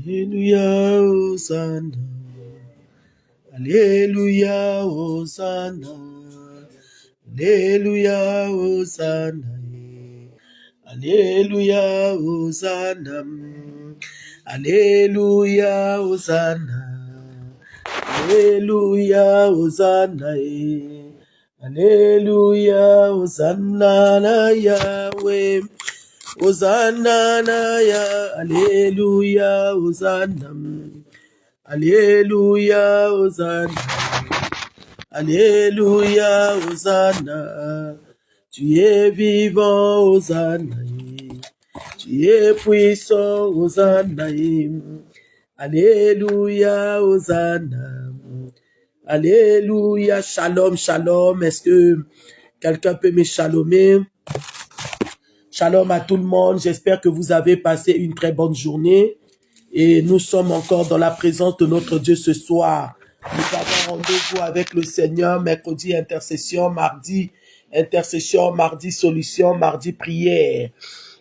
Alléluia, Hosanna. Alléluia, Hosanna. Alléluia, Hosanna. Alléluia, Hosanna. Alléluia, Hosanna. Alléluia, Hosanna. Alléluia, Hosanna na Yahweh. Hosanna na Yahweh. Alléluia, Hosanna. Alléluia, Hosanna. Alléluia, Hosanna. Tu es vivant, Hosanna. Tu es puissant, Hosanna. Alléluia, Hosanna. Alléluia, shalom, shalom. Est-ce que quelqu'un peut me shalomer? Shalom à tout le monde. J'espère que vous avez passé une très bonne journée. Et nous sommes encore dans la présence de notre Dieu ce soir. Nous avons rendez-vous avec le Seigneur, mercredi intercession, mardi solution, mardi prière.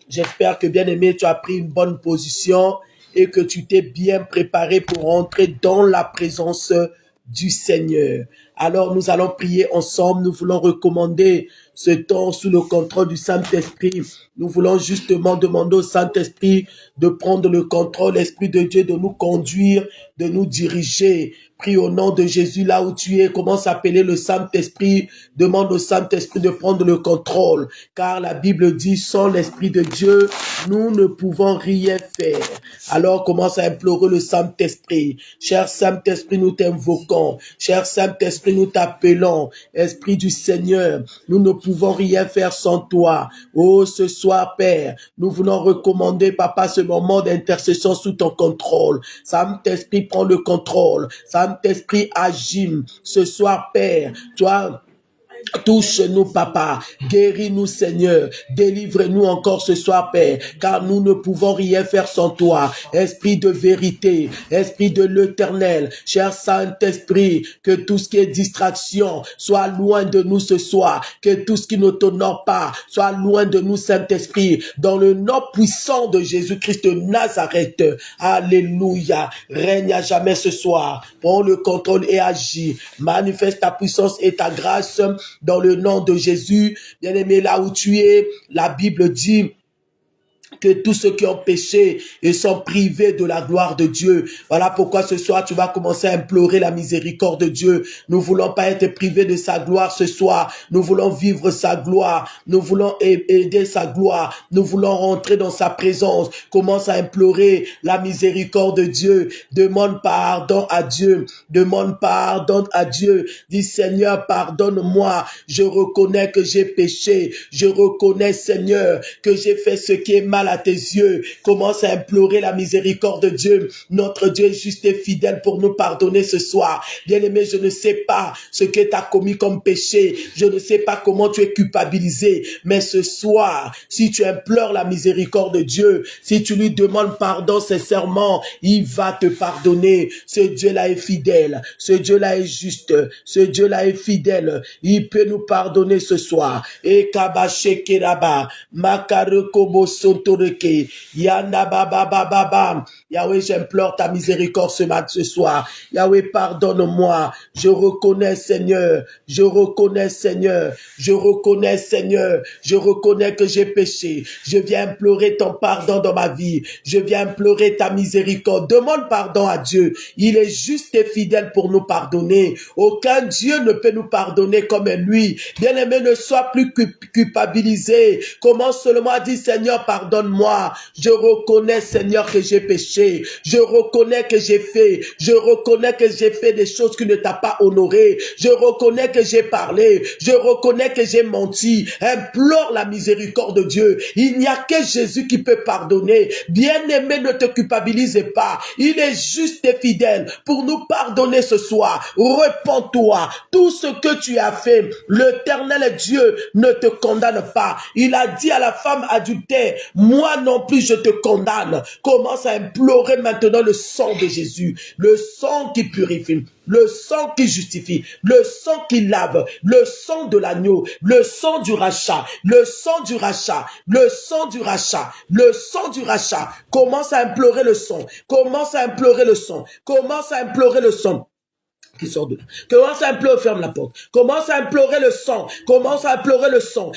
J'espère que, bien-aimé, tu as pris une bonne position et que tu t'es bien préparé pour entrer dans la présence du Seigneur. Alors, nous allons prier ensemble. Nous voulons recommander ce temps sous le contrôle du Saint-Esprit. Nous voulons justement demander au Saint-Esprit de prendre le contrôle, l'Esprit de Dieu de nous conduire, de nous diriger. Prie au nom de Jésus là où tu es. Commence à appeler le Saint-Esprit. Demande au Saint-Esprit de prendre le contrôle. Car la Bible dit, sans l'Esprit de Dieu, nous ne pouvons rien faire. Alors commence à implorer le Saint-Esprit. Cher Saint-Esprit, nous t'invoquons. Cher Saint-Esprit, nous t'appelons. Esprit du Seigneur, nous ne pouvons rien faire sans toi. Oh, ce soir, Père, nous voulons recommander, Papa, ce moment d'intercession sous ton contrôle. Saint-Esprit, prends le contrôle. Saint-Esprit, agis. Ce soir, Père, toi, touche-nous, Papa. Guéris-nous, Seigneur. Délivre-nous encore ce soir, Père, car nous ne pouvons rien faire sans toi. Esprit de vérité, Esprit de l'Éternel, cher Saint-Esprit, que tout ce qui est distraction soit loin de nous ce soir, que tout ce qui ne t'honore pas soit loin de nous, Saint-Esprit, dans le nom puissant de Jésus-Christ de Nazareth. Alléluia. Règne à jamais ce soir. Prends le contrôle et agis. Manifeste ta puissance et ta grâce dans le nom de Jésus. Bien-aimé, là où tu es, la Bible dit que tous ceux qui ont péché et sont privés de la gloire de Dieu. Voilà pourquoi ce soir, tu vas commencer à implorer la miséricorde de Dieu. Nous voulons pas être privés de sa gloire ce soir. Nous voulons vivre sa gloire. Nous voulons aider sa gloire. Nous voulons rentrer dans sa présence. Commence à implorer la miséricorde de Dieu. Demande pardon à Dieu. Demande pardon à Dieu. Dis, Seigneur, pardonne-moi. Je reconnais que j'ai péché. Je reconnais, Seigneur, que j'ai fait ce qui est mal à tes yeux. Commence à implorer la miséricorde de Dieu. Notre Dieu est juste et fidèle pour nous pardonner ce soir. Bien-aimé, je ne sais pas ce que tu as commis comme péché. Je ne sais pas comment tu es culpabilisé. Mais ce soir, si tu implores la miséricorde de Dieu, si tu lui demandes pardon sincèrement, il va te pardonner. Ce Dieu-là est fidèle. Ce Dieu-là est juste. Ce Dieu-là est fidèle. Il peut nous pardonner ce soir. Et kabache keraba, makarekobo sotoreke, yanda baba baba bam. Yahweh, j'implore ta miséricorde ce soir. Yahweh, pardonne-moi. Je reconnais, Seigneur. Je reconnais, Seigneur. Je reconnais, Seigneur. Je reconnais que j'ai péché. Je viens implorer ton pardon dans ma vie. Je viens implorer ta miséricorde. Demande pardon à Dieu. Il est juste et fidèle pour nous pardonner. Aucun Dieu ne peut nous pardonner comme lui. Bien-aimé, ne sois plus culpabilisé. Commence seulement à dire, Seigneur, pardonne-moi. Je reconnais, Seigneur, que j'ai péché. Je reconnais que j'ai fait. Je reconnais que j'ai fait des choses qui ne t'ont pas honoré. Je reconnais que j'ai parlé. Je reconnais que j'ai menti. Implore la miséricorde de Dieu. Il n'y a que Jésus qui peut pardonner. Bien-aimé, ne te culpabilise pas. Il est juste et fidèle pour nous pardonner ce soir. Repends-toi. Tout ce que tu as fait, l'Éternel Dieu ne te condamne pas. Il a dit à la femme adultère, moi non plus je te condamne. Commence à implorer maintenant le sang de Jésus, le sang qui purifie, le sang qui justifie, le sang qui lave, le sang de l'agneau, le sang du rachat, le sang du rachat, le sang du rachat, le sang du rachat. Commence à implorer le sang, commence à implorer le sang, commence à implorer le sang qui sort de là. Commence à implorer, ferme la porte. Commence à implorer le sang. Commence à implorer le sang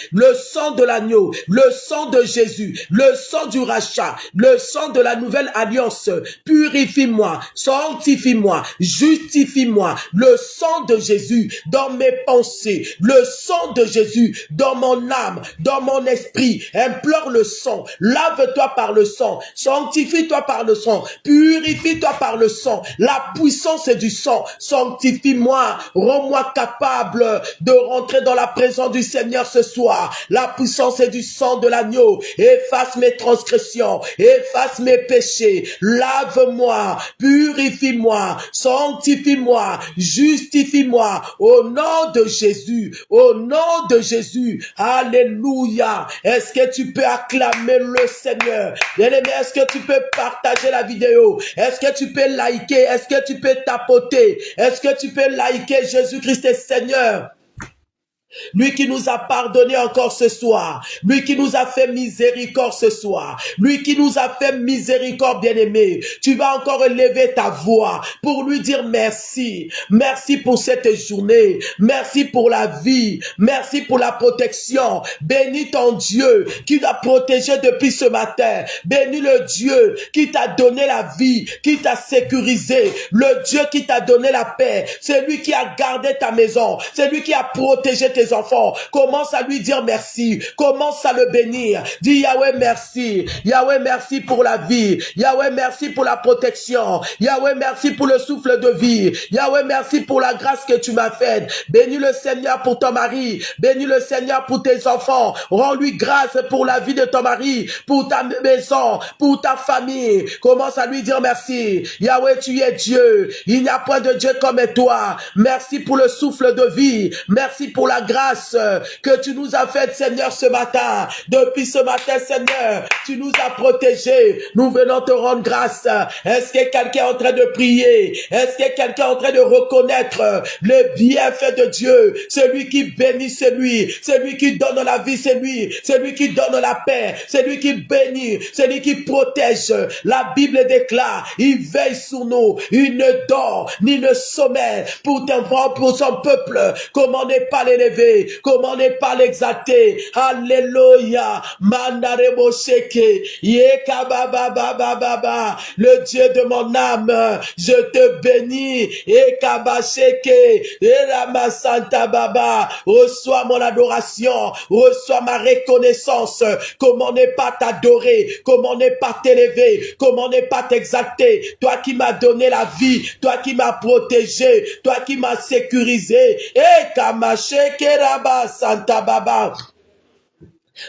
de l'agneau, le sang de Jésus, le sang du rachat, le sang de la nouvelle alliance. Purifie-moi, sanctifie-moi, justifie-moi. Le sang de Jésus dans mes pensées, le sang de Jésus dans mon âme, dans mon esprit. Implore le sang. Lave-toi par le sang. Sanctifie-toi par le sang. Purifie-toi par le sang. La puissance est du sang. Sanctifie-moi, rends-moi capable de rentrer dans la présence du Seigneur ce soir. La puissance est du sang de l'agneau. Efface mes transgressions, efface mes péchés. Lave-moi, purifie-moi, sanctifie-moi, justifie-moi. Au nom de Jésus, au nom de Jésus. Alléluia. Est-ce que tu peux acclamer le Seigneur? Bien-aimé, est-ce que tu peux partager la vidéo? Est-ce que tu peux liker? Est-ce que tu peux tapoter? Est-ce que tu peux liker? Jésus-Christ est Seigneur. Lui qui nous a pardonné encore ce soir, lui qui nous a fait miséricorde ce soir, lui qui nous a fait miséricorde, bien-aimé. Tu vas encore élever ta voix pour lui dire merci. Merci pour cette journée. Merci pour la vie. Merci pour la protection. Bénis ton Dieu qui t'a protégé depuis ce matin. Bénis le Dieu qui t'a donné la vie, qui t'a sécurisé. Le Dieu qui t'a donné la paix. C'est lui qui a gardé ta maison. C'est lui qui a protégé tes enfants. Commence à lui dire merci. Commence à le bénir. Dis Yahweh merci. Yahweh merci pour la vie. Yahweh merci pour la protection. Yahweh merci pour le souffle de vie. Yahweh merci pour la grâce que tu m'as faite. Bénis le Seigneur pour ton mari. Bénis le Seigneur pour tes enfants. Rends-lui grâce pour la vie de ton mari, pour ta maison, pour ta famille. Commence à lui dire merci. Yahweh, tu es Dieu. Il n'y a point de Dieu comme toi. Merci pour le souffle de vie. Merci pour la grâce que tu nous as faite, Seigneur, ce matin. Depuis ce matin, Seigneur, tu nous as protégés. Nous venons te rendre grâce. Est-ce que quelqu'un est en train de prier? Est-ce que quelqu'un est en train de reconnaître le bienfait de Dieu? Celui qui bénit, c'est lui. Celui qui donne la vie, c'est lui. Celui qui donne la paix, c'est lui qui bénit. C'est lui qui protège. La Bible déclare, il veille sur nous. Il ne dort ni ne sommeille pour son peuple. Comment ne pas l'élever? Comment ne pas l'exalter? Alléluia. Mandarebo sheke. Yekabababababa. Le Dieu de mon âme, je te bénis. Ekabasheke. Eramasanta baba. Reçois mon adoration. Reçois ma reconnaissance. Comment ne pas t'adorer? Comment ne pas t'élever? Comment ne pas t'exalter? Toi qui m'as donné la vie, toi qui m'as protégé, toi qui m'as sécurisé. Kamasheke Santa Baba.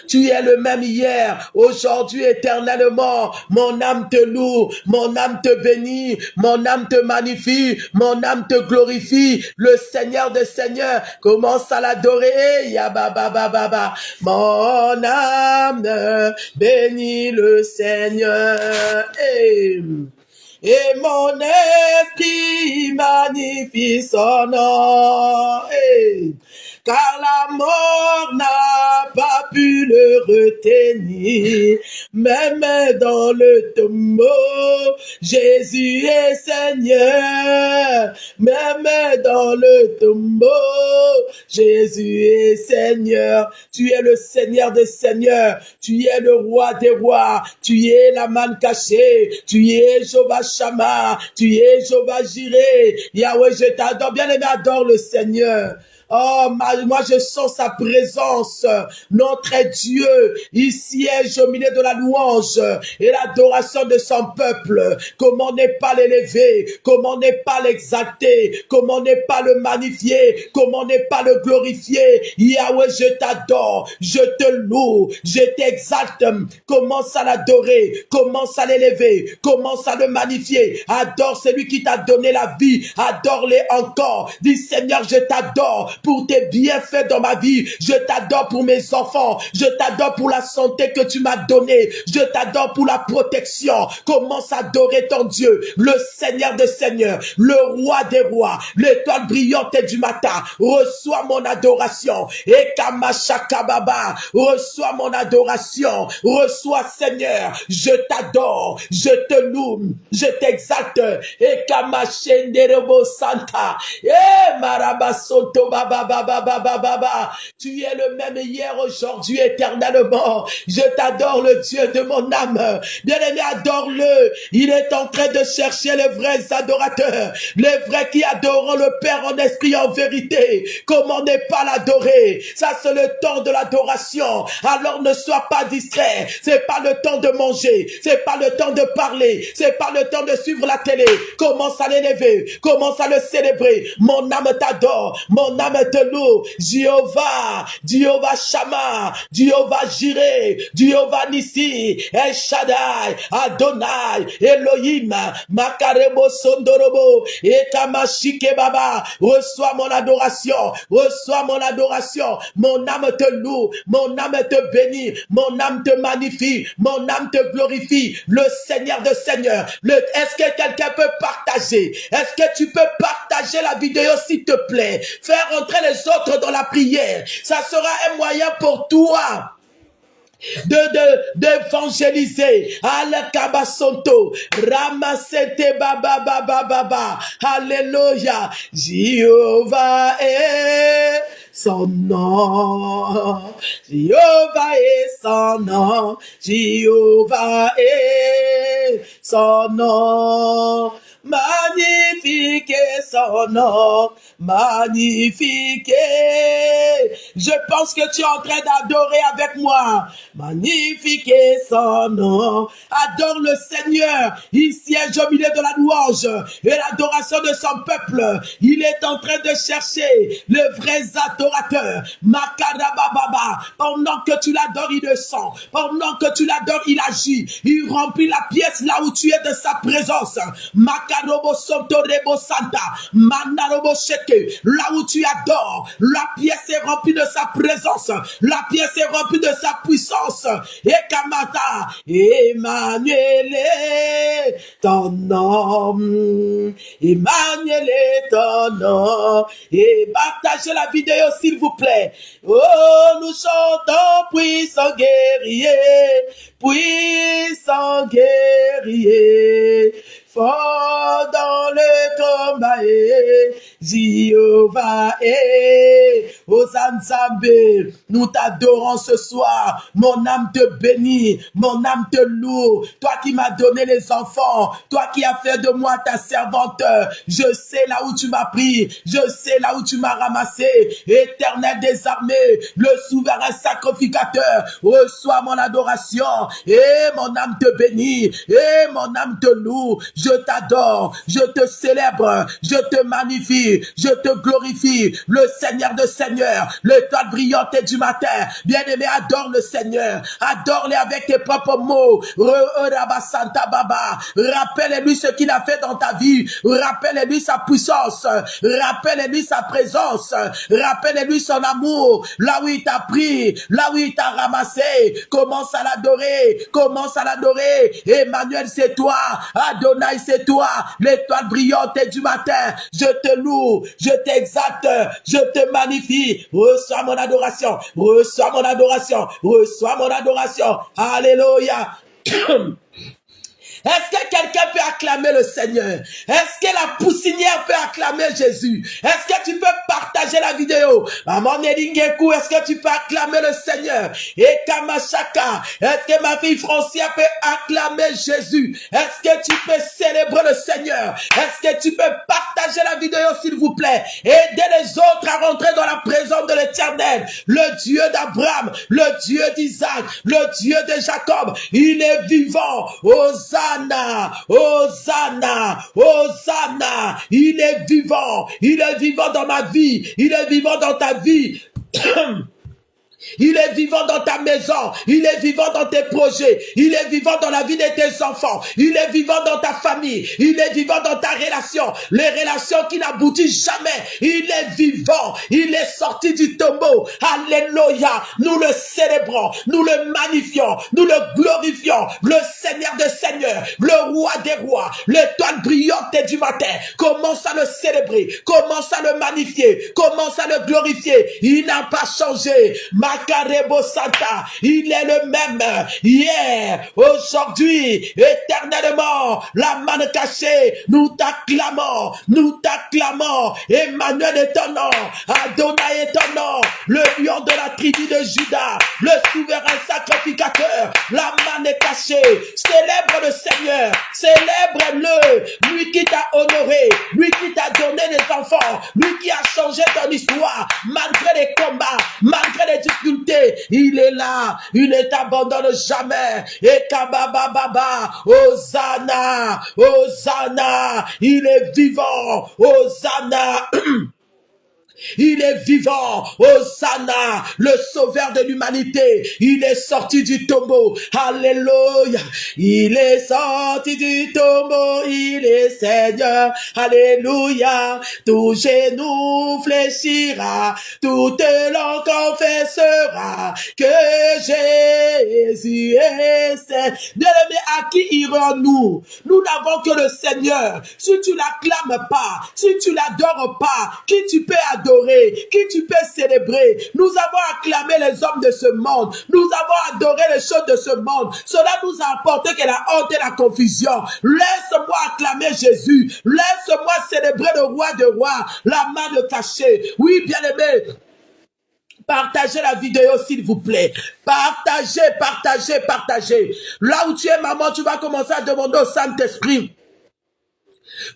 Tu es le même hier, aujourd'hui, éternellement. Mon âme te loue, mon âme te bénit, mon âme te magnifie, mon âme te glorifie. Le Seigneur des Seigneurs commence à l'adorer. Yababababa. Mon âme bénit le Seigneur. Et mon esprit magnifie son nom. Car la mort n'a pas pu le retenir, même dans le tombeau, Jésus est Seigneur, même dans le tombeau, Jésus est Seigneur. Tu es le Seigneur des Seigneurs, tu es le roi des rois, tu es la manne cachée, tu es Jéhovah Shammah, tu es Jéhovah Jireh. Yahweh, je t'adore, bien aimé, adore le Seigneur. Oh, moi je sens sa présence. Notre Dieu, il siège au milieu de la louange et l'adoration de son peuple. Comment ne pas l'élever? Comment ne pas l'exalter? Comment ne pas le magnifier? Comment ne pas le glorifier? Yahweh, je t'adore, je te loue, je t'exalte. Commence à l'adorer, commence à l'élever, commence à le magnifier. Adore celui qui t'a donné la vie, adore-le encore. Dis Seigneur, je t'adore pour tes bienfaits dans ma vie. Je t'adore pour mes enfants. Je t'adore pour la santé que tu m'as donnée. Je t'adore pour la protection. Commence à adorer ton Dieu, le Seigneur des Seigneurs, le Roi des Rois, l'étoile brillante du matin. Reçois mon adoration. Et Kamashakababa, reçois mon adoration. Reçois, Seigneur. Je t'adore. Je te loue. Je t'exalte. Et Kamashenderebo Santa. Et Marabasoto Baba Baba Baba Baba. Tu es le même hier, aujourd'hui, éternellement. Je t'adore, le Dieu de mon âme. Bien-aimé, adore-le. Il est en train de chercher les vrais adorateurs, les vrais qui adorent le Père en esprit et en vérité. Comment ne pas l'adorer? Ça, c'est le temps de l'adoration. Alors ne sois pas distrait. C'est pas le temps de manger. C'est pas le temps de parler. C'est pas le temps de suivre la télé. Commence à l'élever. Commence à le célébrer. Mon âme t'adore. Mon âme te loue. Jéhovah, Jéhovah Shammah, Jéhovah Jireh, Jéhovah Nissi, El Shaddai, Adonai, Elohim, Makarebo Sondorobo, Etamashike Baba. Reçois mon adoration. Reçois mon adoration. Mon âme te loue. Mon âme te bénit. Mon âme te magnifie. Mon âme te glorifie. Le Seigneur de Seigneurs. Est-ce que quelqu'un peut partager? Est-ce que tu peux partager la vidéo, s'il te plaît? Faire entrer les autres dans la prière. Ça sera un moyen pour toi d'évangéliser. Alekabasonto, Ramasete Baba Baba Baba. Alléluia. Jéhovah est son nom. Jéhovah est son nom. Jéhovah est son nom. Magnifique est son nom, magnifique. Je pense que tu es en train d'adorer avec moi. Magnifique est son nom. Adore le Seigneur. Il siège au milieu de la louange et l'adoration de son peuple. Il est en train de chercher les vrais adorateurs. Makarabababa. Pendant que tu l'adores, il le sent. Pendant que tu l'adores, il agit. Il remplit la pièce là où tu es de sa présence. Makarobo Sontorebo Santa. Manarobo Sheke. Là où tu adores, la pièce est remplie de sa présence. La pièce est remplie de sa puissance. Et Kamata, Emmanuel est ton nom. Emmanuel est ton nom. Et partagez la vidéo, s'il vous plaît. Oh, nous chantons puissant guerrier, puissant guerrier. Fort dans le combat, Jéhovah est Hosanna Zambé. Nous t'adorons ce soir. Mon âme te bénit, mon âme te loue. Toi qui m'as donné les enfants, toi qui as fait de moi ta servante. Je sais là où tu m'as pris, je sais là où tu m'as ramassé. Éternel des armées, le souverain sacrificateur, reçois mon adoration. Et mon âme te bénit, et mon âme te loue. Je t'adore, je te célèbre, je te magnifie, je te glorifie, le Seigneur de Seigneurs, l'étoile brillante du matin. Bien-aimé, adore le Seigneur, adore-le avec tes propres mots. Rappelle-lui ce qu'il a fait dans ta vie, rappelle-lui sa puissance, rappelle-lui sa présence, rappelle-lui son amour, là où il t'a pris, là où il t'a ramassé. Commence à l'adorer, commence à l'adorer. Emmanuel, c'est toi, Adonai, c'est toi, l'étoile brillante du matin. Je te loue, je t'exalte, je te magnifie. Reçois mon adoration, reçois mon adoration, reçois mon adoration. Alléluia. Est-ce que quelqu'un peut acclamer le Seigneur? Est-ce que la poussinière peut acclamer Jésus? Est-ce que tu peux partager la vidéo? Maman Nedingeku, est-ce que tu peux acclamer le Seigneur? Et Kamashaka, est-ce que ma fille Francia peut acclamer Jésus? Est-ce que tu peux célébrer le Seigneur? Est-ce que tu peux partager la vidéo, s'il vous plaît? Aider les autres à rentrer dans la présence de l'Éternel. Le Dieu d'Abraham, le Dieu d'Isaac, le Dieu de Jacob, il est vivant. Hosanna, Hosanna, Hosanna. Il est vivant dans ma vie, il est vivant dans ta vie. Il est vivant dans ta maison. Il est vivant dans tes projets. Il est vivant dans la vie de tes enfants. Il est vivant dans ta famille. Il est vivant dans ta relation. Les relations qui n'aboutissent jamais. Il est vivant. Il est sorti du tombeau. Alléluia. Nous le célébrons. Nous le magnifions. Nous le glorifions. Le Seigneur des Seigneurs. Le Roi des Rois. L'étoile brillante du matin. Commence à le célébrer. Commence à le magnifier. Commence à le glorifier. Il n'a pas changé. Makarebo Santa, il est le même hier, aujourd'hui, éternellement. La main cachée, nous t'acclamons, Emmanuel est ton nom, Adonai est ton nom, le lion de la tribu de Juda, le souverain sacrificateur. La main est cachée, célèbre le Seigneur, célèbre-le, lui qui t'a honoré, lui qui t'a donné des enfants, lui qui a changé ton histoire, malgré les combats, malgré les difficultés, il est là, il ne t'abandonne jamais. Et kabababa, Hosanna, Hosanna, il est vivant, Hosanna. Il est vivant, Hosanna, le sauveur de l'humanité. Il est sorti du tombeau. Alléluia. Il est sorti du tombeau. Il est Seigneur. Alléluia. Tout genou fléchira. Toute langue confessera que Jésus est Seigneur. Bien-aimé, à qui irons-nous? Nous n'avons que le Seigneur. Si tu l'acclames pas, si tu l'adores pas, qui tu peux adorer? Qui tu peux célébrer? Nous avons acclamé les hommes de ce monde. Nous avons adoré les choses de ce monde. Cela nous a apporté que la honte et la confusion. Laisse-moi acclamer Jésus. Laisse-moi célébrer le roi de rois. La main cachée. Oui, bien-aimé. Partagez la vidéo, s'il vous plaît. Partagez. Là où tu es, maman, tu vas commencer à demander au Saint-Esprit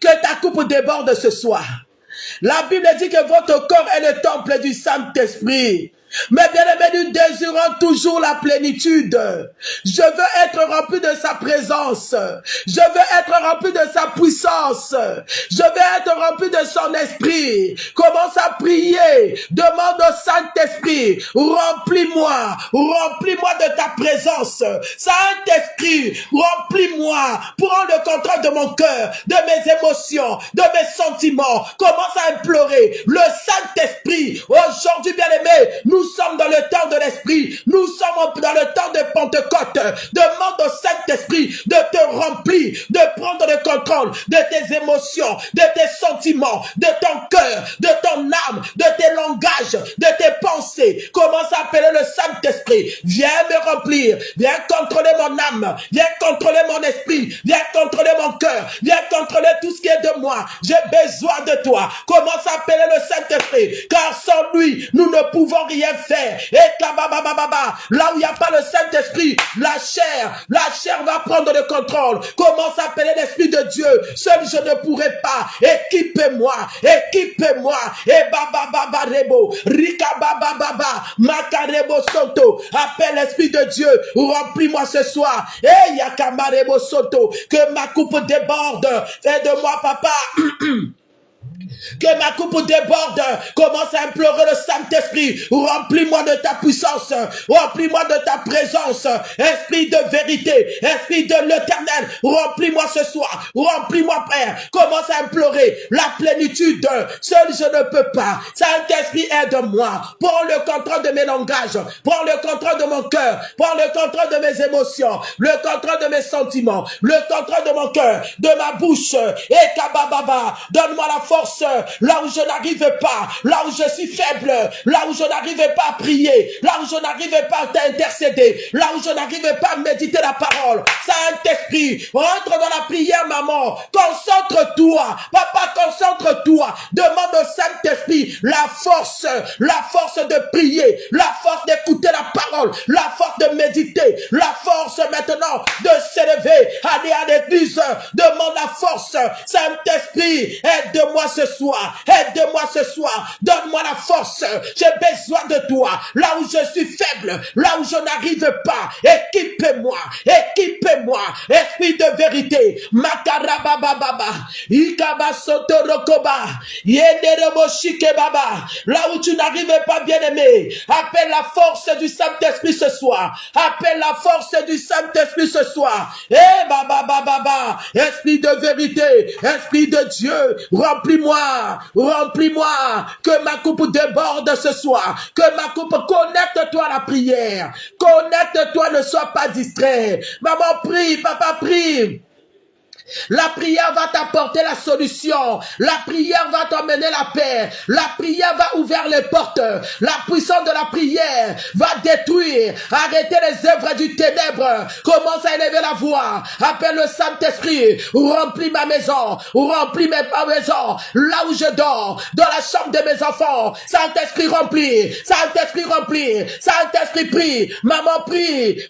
que ta coupe déborde ce soir. La Bible dit que votre corps est le temple du Saint-Esprit. Mais bien aimé, nous désirons toujours la plénitude. Je veux être rempli de sa présence. Je veux être rempli de sa puissance. Je veux être rempli de son esprit. Commence à prier. Demande au Saint-Esprit, remplis-moi. Remplis-moi de ta présence. Saint-Esprit, remplis-moi. Prends le contrôle de mon cœur, de mes émotions, de mes sentiments. Commence à implorer le Saint-Esprit. Aujourd'hui, bien aimé, nous sommes dans le temps de l'Esprit. Nous sommes dans le temps de Pentecôte. Demande au Saint-Esprit de te remplir, de prendre le contrôle de tes émotions, de tes sentiments, de ton cœur, de ton âme, de tes langages, de tes pensées. Commence à appeler le Saint-Esprit. Viens me remplir. Viens contrôler mon âme. Viens contrôler mon esprit. Viens contrôler mon cœur. Viens contrôler tout ce qui est de moi. J'ai besoin de toi. Commence à appeler le Saint-Esprit. Car sans lui, nous ne pouvons rien faire. Et là où il n'y a pas le Saint-Esprit, la chair va prendre le contrôle. Commence à appeler l'Esprit de Dieu. Seul je ne pourrai pas. Équipe-moi. Et rebo. Rika makarebo soto. Appelle l'Esprit de Dieu. Remplis-moi ce soir. Et yakamarebo soto. Que ma coupe déborde. Fais de moi, papa. Que ma coupe déborde. Commence à implorer le Saint-Esprit. Remplis-moi de ta puissance. Remplis-moi de ta présence. Esprit de vérité. Esprit de l'éternel. Remplis-moi ce soir. Remplis-moi, Père. Commence à implorer la plénitude. Seul je ne peux pas. Saint-Esprit, aide-moi. Prends le contrôle de mes langages. Prends le contrôle de mon cœur. Prends le contrôle de mes émotions. Le contrôle de mes sentiments. Le contrôle de mon cœur. De ma bouche. Et kabababa. Donne-moi la force. Là où je n'arrive pas, là où je suis faible, là où je n'arrive pas à prier, là où je n'arrive pas à t'intercéder, là où je n'arrive pas à méditer la parole. Saint-Esprit, rentre dans la prière, maman. Concentre-toi. Papa, concentre-toi. Demande au Saint-Esprit la force de prier, la force d'écouter la parole, la force de méditer, la force maintenant de s'élever, aller à l'église. Demande la force. Saint-Esprit, aide-moi aide-moi ce soir, aide-moi ce soir, donne-moi la force, j'ai besoin de toi, là où je suis faible, là où je n'arrive pas, équipe-moi, équipe-moi, esprit de vérité, makarabababa, ikabasotorokoba, yendereboshikebaba, là où tu n'arrives pas, bien-aimé, appelle la force du Saint-Esprit ce soir, appelle la force du Saint-Esprit ce soir, baba, esprit de vérité, esprit de Dieu, remplis-moi, remplis-moi, que ma coupe déborde ce soir, que ma coupe, connecte-toi à la prière, connecte-toi, ne sois pas distrait, maman prie, papa prie. La prière va t'apporter la solution. La prière va t'emmener la paix. La prière va ouvrir les portes. La puissance de la prière va détruire, arrêter les œuvres du ténèbre. Commence à élever la voix. Appelle le Saint-Esprit. Remplis ma maison. Remplis ma maison. Là où je dors. Dans la chambre de mes enfants. Saint-Esprit remplis. Saint-Esprit remplis. Saint-Esprit prie. Maman prie.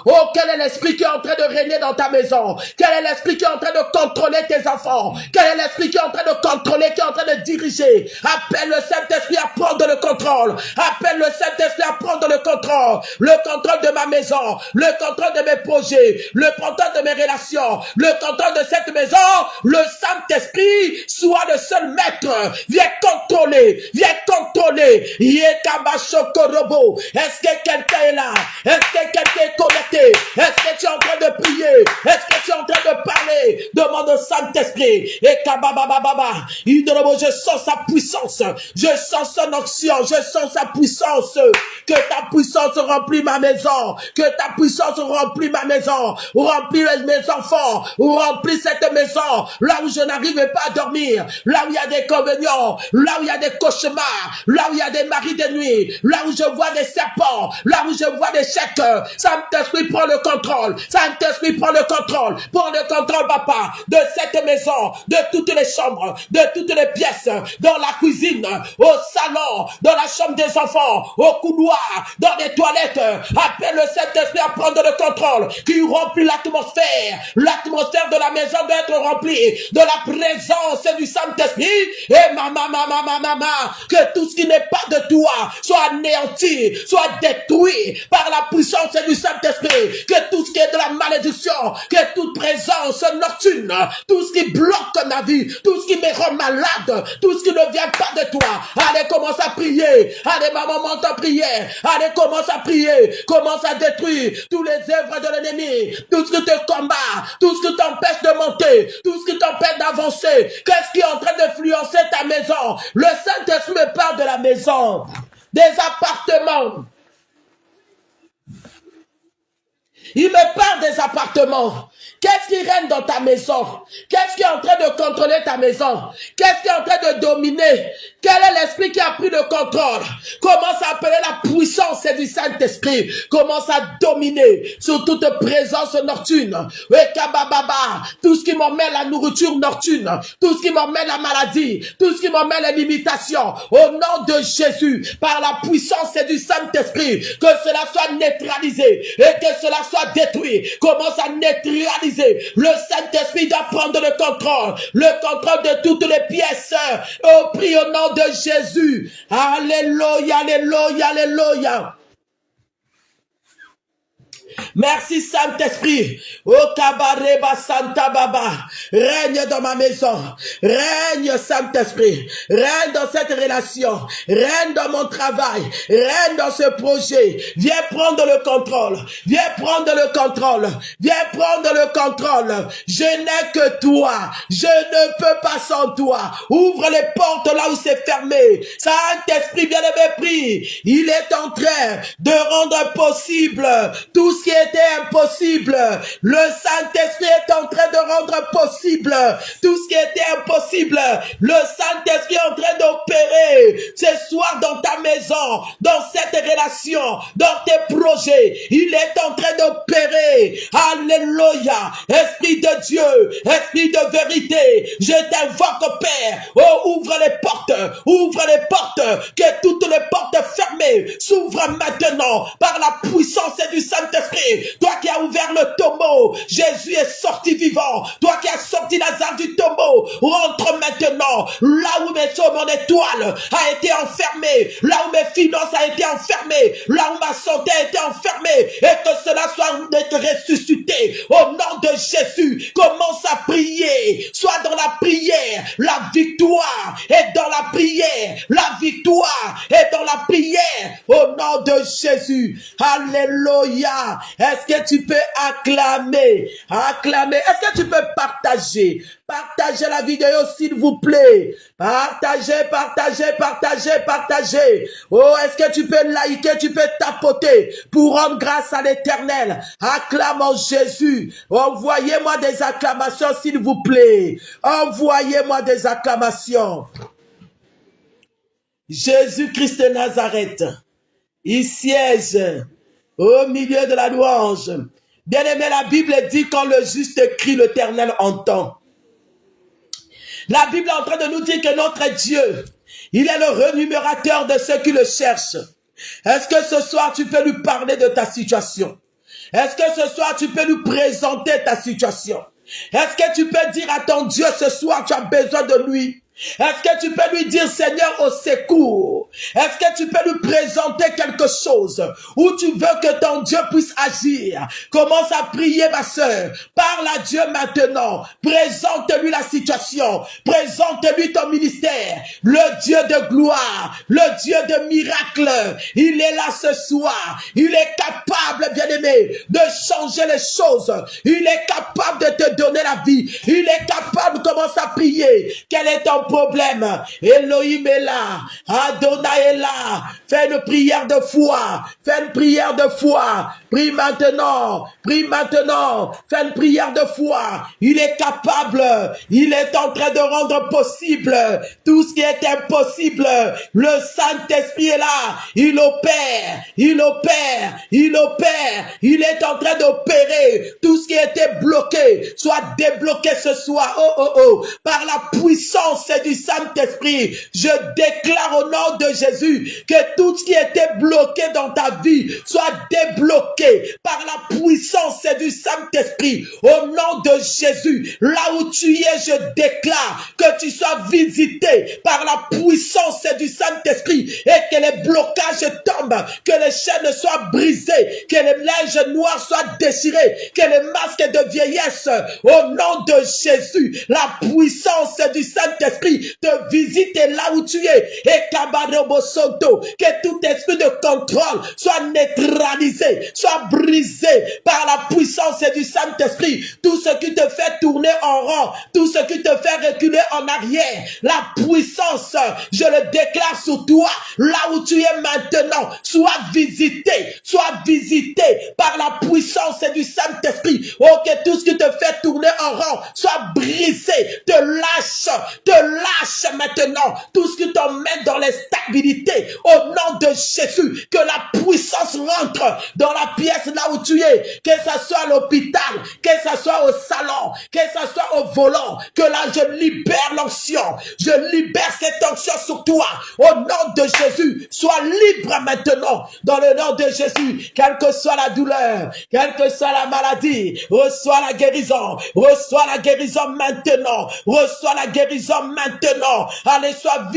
Oh, quel est l'esprit qui est en train de régner dans ta maison? Quel est l'esprit qui est en train de contrôler tes enfants? Quel est l'esprit qui est en train de contrôler, qui est en train de diriger? Appelle le Saint-Esprit à prendre le contrôle. Appelle le Saint-Esprit à prendre le contrôle de ma maison, le contrôle de mes projets, le contrôle de mes relations, le contrôle de cette maison. Le Saint-Esprit soit le seul maître. Viens contrôler, viens contrôler. Yekabashokorobo. Est-ce que quelqu'un est là? Est-ce que quelqu'un est connecté? Est-ce que tu es en train de prier? Est-ce que tu es en train de parler? Demande au Saint-Esprit. Et kababababa. Je sens sa puissance. Je sens son onction. Je sens sa puissance. Que ta puissance remplit ma maison. Que ta puissance remplit ma maison. Remplis mes enfants. Remplis cette maison. Là où je n'arrive pas à dormir. Là où il y a des inconvénients. Là où il y a des cauchemars. Là où il y a des maris de nuit. Là où je vois des serpents. Là où je vois des chèques. Saint-Esprit prend le contrôle. Saint-Esprit prend le contrôle. Prends le contrôle, papa, de cette maison, de toutes les chambres, de toutes les pièces, dans la cuisine, au salon, dans la chambre des enfants, au couloir, dans les toilettes. Appelle le Saint-Esprit à prendre le contrôle, qui remplit l'atmosphère. L'atmosphère de la maison doit être remplie de la présence du Saint-Esprit. Et que tout ce qui n'est pas de toi soit anéanti, soit détruit par la puissance du Saint-Esprit. Que tout ce qui est de la malédiction, que toute présence nocturne, tout ce qui bloque ma vie, tout ce qui me rend malade, tout ce qui ne vient pas de toi. Allez, commence à prier. Allez, maman, monte en prière. Allez, commence à prier. Commence à détruire tous les œuvres de l'ennemi, tout ce qui te combat, tout ce qui t'empêche de monter, tout ce qui t'empêche d'avancer. Qu'est-ce qui est en train d'influencer ta maison? Le Saint-Esprit me parle de la maison, des appartements. Il me parle des appartements. Qu'est-ce qui règne dans ta maison? Qu'est-ce qui est en train de contrôler ta maison? Qu'est-ce qui est en train de dominer? Quel est l'esprit qui a pris le contrôle? Commence à appeler la puissance du Saint-Esprit. Commence à dominer sur toute présence nocturne. Tout ce qui m'emmène la nourriture nocturne, tout ce qui m'emmène la maladie, tout ce qui m'emmène la limitation. Au nom de Jésus, par la puissance du Saint-Esprit, que cela soit neutralisé et que cela soit détruit. Commence à neutraliser. Le Saint-Esprit doit prendre le contrôle de toutes les pièces. Oh, prie au nom de Jésus. Alléluia, alléluia, alléluia. Merci Saint-Esprit. Oh Kabareba Santa Baba. Règne dans ma maison. Règne Saint-Esprit. Règne dans cette relation. Règne dans mon travail. Règne dans ce projet. Viens prendre le contrôle. Viens prendre le contrôle. Viens prendre le contrôle. Je n'ai que toi. Je ne peux pas sans toi. Ouvre les portes là où c'est fermé. Saint-Esprit bien-aimé, prie. Il est en train de rendre possible tout ce qui était impossible. Le Saint-Esprit est en train de rendre possible tout ce qui était impossible. Le Saint-Esprit est en train d'opérer ce soir dans ta maison, dans cette relation, dans tes projets. Il est en train d'opérer. Alléluia. Esprit de Dieu, esprit de vérité, je t'invoque, Père. Oh, ouvre les portes, que toutes les portes fermées s'ouvrent maintenant par la puissance du Saint-Esprit. Toi qui as ouvert le tombeau, Jésus est sorti vivant. Toi qui as sorti Lazare du tombeau, bateau rentre maintenant là où mon étoile a été enfermée, là où mes finances a été enfermées, là où ma santé a été enfermée, et que cela soit ressuscité au nom de Jésus. Commence à prier, sois dans la prière, la victoire est dans la prière, la victoire est dans la prière au nom de Jésus. Alléluia. Est-ce que tu peux acclamer? Est-ce que tu peux partager? Partagez la vidéo s'il vous plaît. Partagez. Oh, est-ce que tu peux liker, tu peux tapoter pour rendre grâce à l'Éternel. Acclamons Jésus. Envoyez-moi des acclamations s'il vous plaît. Envoyez-moi des acclamations. Jésus-Christ de Nazareth, il siège au milieu de la louange. Bien-aimé, la Bible dit quand le juste crie, l'Éternel entend. La Bible est en train de nous dire que notre Dieu, il est le rémunérateur de ceux qui le cherchent. Est-ce que ce soir tu peux lui parler de ta situation? Est-ce que ce soir tu peux lui présenter ta situation? Est-ce que tu peux dire à ton Dieu ce soir tu as besoin de lui? Est-ce que tu peux lui dire Seigneur au secours? Est-ce que tu peux lui présenter quelque chose où tu veux que ton Dieu puisse agir? Commence à prier ma soeur. Parle à Dieu maintenant. Présente-lui la situation. Présente-lui ton ministère. Le Dieu de gloire. Le Dieu de miracle. Il est là ce soir. Il est capable, bien-aimé, de changer les choses. Il est capable de te donner la vie. Il est capable. Commence à prier. Quel est ton problème? Elohim est là. Adonai est là. Fais une prière de foi. Fais une prière de foi. Prie maintenant. Prie maintenant. Fais une prière de foi. Il est capable. Il est en train de rendre possible tout ce qui est impossible. Le Saint-Esprit est là. Il opère. Il opère. Il opère. Il est en train d'opérer. Tout ce qui était bloqué soit débloqué ce soir. Par la puissance du Saint-Esprit, je déclare au nom de Jésus que tout ce qui était bloqué dans ta vie soit débloqué par la puissance du Saint-Esprit. Au nom de Jésus, là où tu es, je déclare que tu sois visité par la puissance du Saint-Esprit et que les blocages tombent, que les chaînes soient brisées, que les linges noirs soient déchirés, que les masques de vieillesse, au nom de Jésus, la puissance du Saint-Esprit te visite là où tu es, et que tout esprit de contrôle soit neutralisé, soit brisé par la puissance du Saint-Esprit. Tout ce qui te fait tourner en rond, tout ce qui te fait reculer en arrière, la puissance, je le déclare sur toi, là où tu es maintenant, soit visité par la puissance du Saint-Esprit. Oh, que tout ce qui te fait tourner en rond soit brisé, te lâche maintenant, tout ce qui t'emmène dans l'instabilité, au nom de Jésus, que la puissance rentre dans la pièce là où tu es, que ça soit à l'hôpital, que ça soit au salon, que ça soit au volant, que là je libère l'onction, je libère cette onction sur toi, au nom de Jésus. Sois libre maintenant, dans le nom de Jésus, quelle que soit la douleur, quelle que soit la maladie, reçois la guérison maintenant, reçois la guérison maintenant. Allez, sois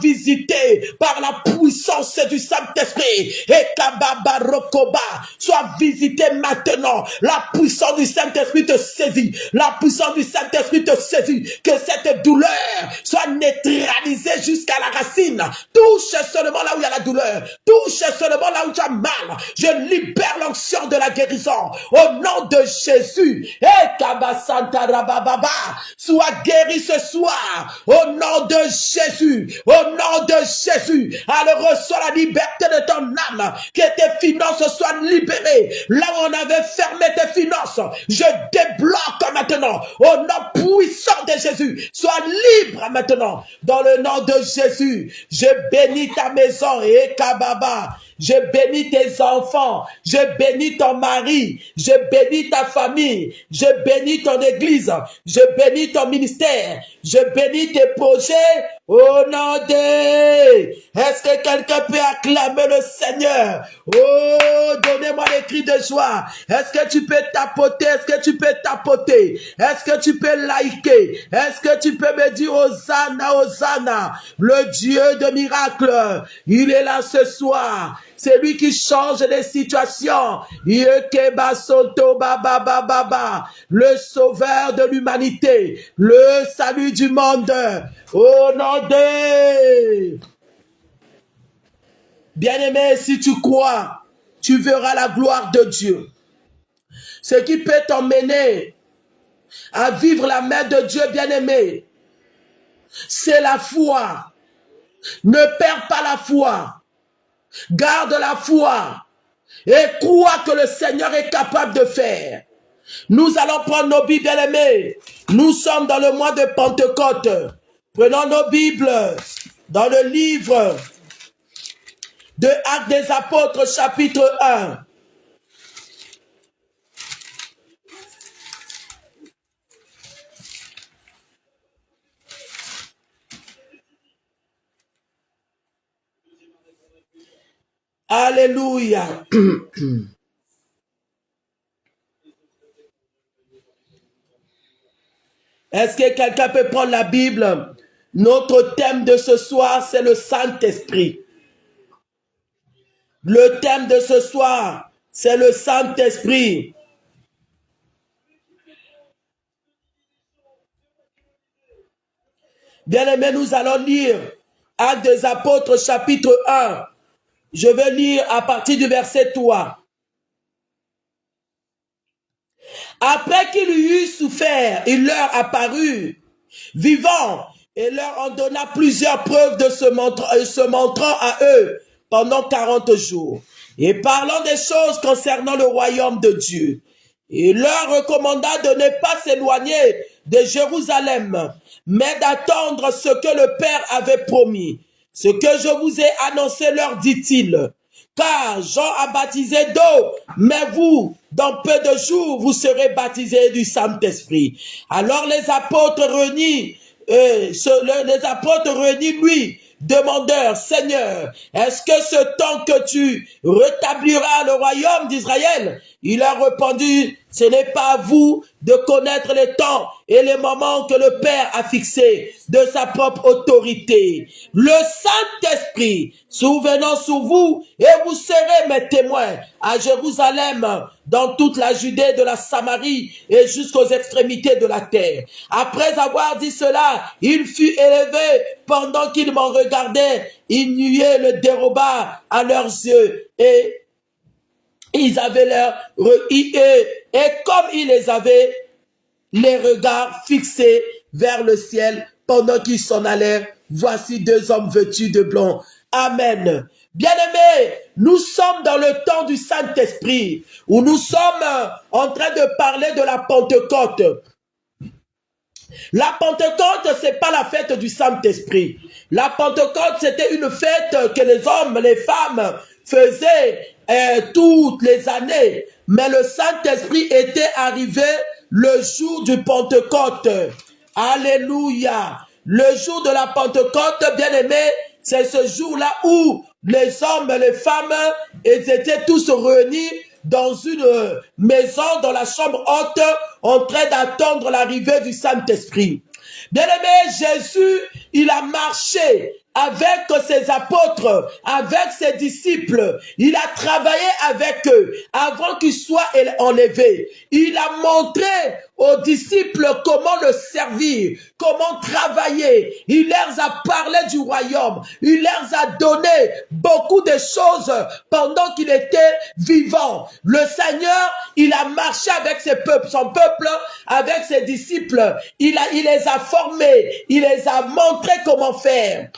visité par la puissance du Saint-Esprit. Et Kababarokoba, sois visité maintenant. La puissance du Saint-Esprit te saisit. La puissance du Saint-Esprit te saisit. Que cette douleur soit neutralisée jusqu'à la racine. Touche seulement là où il y a la douleur. Touche seulement là où tu as mal. Je libère l'onction de la guérison. Au nom de Jésus. Et Kabasanta Rabababa, sois guéri ce soir. Au nom de Jésus. Au nom de Jésus. Alors reçois la liberté de ton âme. Que tes finances soient libérées. Là où on avait fermé tes finances, je débloque maintenant. Au nom puissant de Jésus. Sois libre maintenant. Dans le nom de Jésus. Je bénis ta maison. Et Kababa. Je bénis tes enfants, je bénis ton mari, je bénis ta famille, je bénis ton église, je bénis ton ministère, je bénis tes projets Au nom de... Est-ce que quelqu'un peut acclamer le Seigneur? Oh, donnez-moi des cris de joie. Est-ce que tu peux tapoter? Est-ce que tu peux tapoter? Est-ce que tu peux liker? Est-ce que tu peux me dire Hosanna, Hosanna? Le Dieu de miracles, il est là ce soir. C'est lui qui change les situations. Le sauveur de l'humanité, le salut du monde. Au nom de... Bien-aimé, si tu crois, tu verras la gloire de Dieu. Ce qui peut t'emmener à vivre la main de Dieu, bien-aimé, c'est la foi. Ne perds pas la foi. Garde la foi. Et crois que le Seigneur est capable de faire. Nous allons prendre nos Bibles, bien-aimés. Nous sommes dans le mois de Pentecôte. Prenons nos Bibles dans le livre de Actes des Apôtres, chapitre 1. Alléluia. Est-ce que quelqu'un peut prendre la Bible? Notre thème de ce soir, c'est le Saint-Esprit. Le thème de ce soir, c'est le Saint-Esprit. Bien-aimés, nous allons lire Actes des Apôtres, chapitre 1. Je vais lire à partir du verset 3. Après qu'il eut souffert, il leur apparut, vivant, et leur en donna plusieurs preuves de se montrant à eux pendant 40 jours, et parlant des choses concernant le royaume de Dieu. Il leur recommanda de ne pas s'éloigner de Jérusalem, mais d'attendre ce que le Père avait promis. Ce que je vous ai annoncé, leur dit-il. Car Jean a baptisé d'eau, mais vous, dans peu de jours, vous serez baptisés du Saint-Esprit. Alors les apôtres réunis, lui, demandeurs, Seigneur, est-ce que ce temps que tu rétabliras le royaume d'Israël? Il a répondu, ce n'est pas à vous de connaître les temps et les moments que le Père a fixés de sa propre autorité. Le Saint-Esprit souvenant sur vous et vous serez mes témoins à Jérusalem, dans toute la Judée, de la Samarie et jusqu'aux extrémités de la terre. Après avoir dit cela, il fut élevé pendant qu'ils m'en regardaient. Il nuait le déroba à leurs yeux et ils avaient et comme ils les avaient, les regards fixés vers le ciel pendant qu'ils s'en allèrent, voici deux hommes vêtus de blanc. Amen. Bien-aimés, nous sommes dans le temps du Saint-Esprit, où nous sommes en train de parler de la Pentecôte. La Pentecôte, c'est pas la fête du Saint-Esprit. La Pentecôte, c'était une fête que les hommes, les femmes faisaient toutes les années. Mais le Saint-Esprit était arrivé le jour du Pentecôte. Alléluia. Le jour de la Pentecôte, bien-aimé, c'est ce jour-là où les hommes et les femmes, ils étaient tous réunis dans une maison, dans la chambre haute, en train d'attendre l'arrivée du Saint-Esprit. Bien-aimé, Jésus, il a marché avec ses apôtres, avec ses disciples. Il a travaillé avec eux avant qu'ils soient enlevés. Il a montré aux disciples comment le servir, comment travailler. Il leur a parlé du royaume. Il leur a donné beaucoup de choses pendant qu'il était vivant. Le Seigneur, il a marché avec son peuple, avec ses disciples. Il les a formés. Il les a montré comment faire.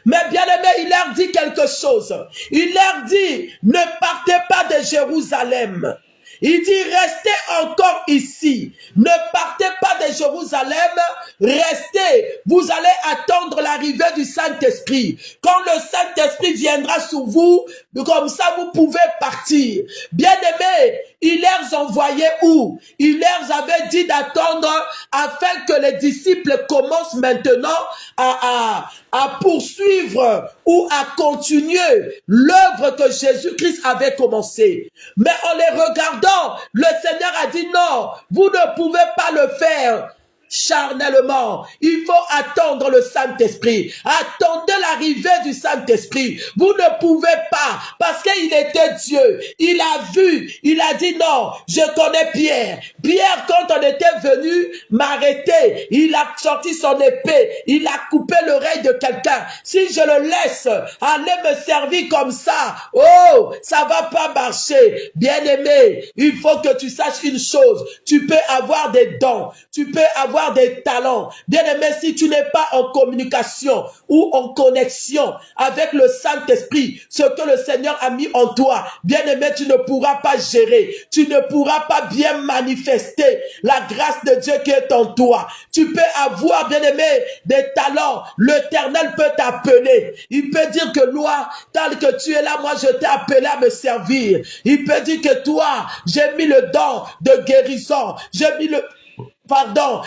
Mais bien aimé, il leur dit quelque chose. Il leur dit, ne partez pas de Jérusalem. Il dit, restez encore ici. Ne partez pas de Jérusalem. Restez. Vous allez attendre l'arrivée du Saint-Esprit. Quand le Saint-Esprit viendra sur vous, comme ça vous pouvez partir. Bien aimé, il les envoyait où? Il leur avait dit d'attendre afin que les disciples commencent maintenant à poursuivre ou à continuer l'œuvre que Jésus-Christ avait commencée. Mais en les regardant, le Seigneur a dit non, vous ne pouvez pas le faire charnellement. Il faut attendre le Saint-Esprit. Attendez l'arrivée du Saint-Esprit. Vous ne pouvez pas, parce qu'il était Dieu. Il a vu, il a dit non, je connais Pierre. Pierre, quand on était venu m'arrêter, il a sorti son épée, il a coupé l'oreille de quelqu'un. Si je le laisse aller me servir comme ça, oh, ça va pas marcher. Bien-aimé, il faut que tu saches une chose. Tu peux avoir des dons, tu peux avoir des talents. Bien-aimé, si tu n'es pas en communication ou en connexion avec le Saint-Esprit, ce que le Seigneur a mis en toi, bien-aimé, tu ne pourras pas gérer. Tu ne pourras pas bien manifester la grâce de Dieu qui est en toi. Tu peux avoir, bien-aimé, des talents. L'Éternel peut t'appeler. Il peut dire que toi, tel que tu es là, moi je t'ai appelé à me servir. Il peut dire que toi, j'ai mis le don de guérison. J'ai mis le don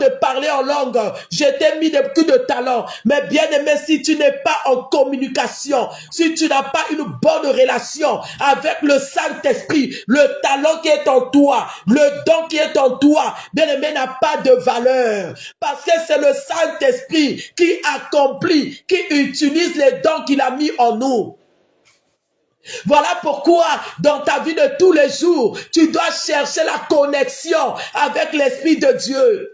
de parler en langue. Je t'ai mis beaucoup de talent. Mais bien aimé, si tu n'es pas en communication, si tu n'as pas une bonne relation avec le Saint-Esprit, le talent qui est en toi, le don qui est en toi, bien aimé, n'a pas de valeur. Parce que c'est le Saint-Esprit qui accomplit, qui utilise les dons qu'il a mis en nous. Voilà pourquoi dans ta vie de tous les jours, tu dois chercher la connexion avec l'Esprit de Dieu.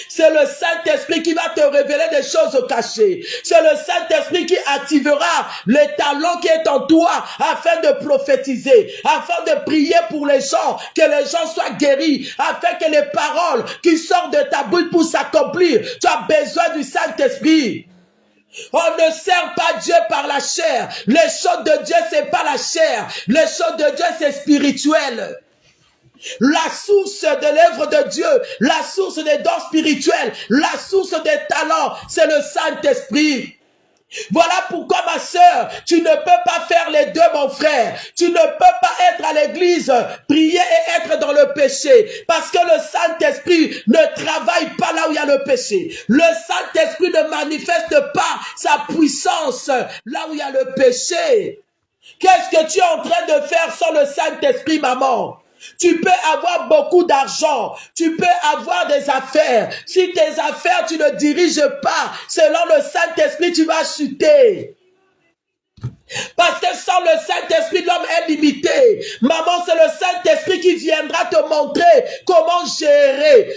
C'est le Saint-Esprit qui va te révéler des choses cachées. C'est le Saint-Esprit qui activera les talents qui est en toi afin de prophétiser, afin de prier pour les gens, que les gens soient guéris, afin que les paroles qui sortent de ta bouche puissent s'accomplir. Tu as besoin du Saint-Esprit. On ne sert pas Dieu par la chair. Les choses de Dieu, c'est pas la chair. Les choses de Dieu, c'est spirituel. La source de l'œuvre de Dieu, la source des dons spirituels, la source des talents, c'est le Saint-Esprit. Voilà pourquoi ma sœur, tu ne peux pas faire les deux mon frère. Tu ne peux pas être à l'église, prier et être dans le péché. Parce que le Saint-Esprit ne travaille pas là où il y a le péché. Le Saint-Esprit ne manifeste pas sa puissance là où il y a le péché. Qu'est-ce que tu es en train de faire sans le Saint-Esprit, maman? Tu peux avoir beaucoup d'argent, tu peux avoir des affaires. Si tes affaires, tu ne diriges pas selon le Saint-Esprit, tu vas chuter. Parce que sans le Saint-Esprit, l'homme est limité. Maman, c'est le Saint-Esprit qui viendra te montrer comment gérer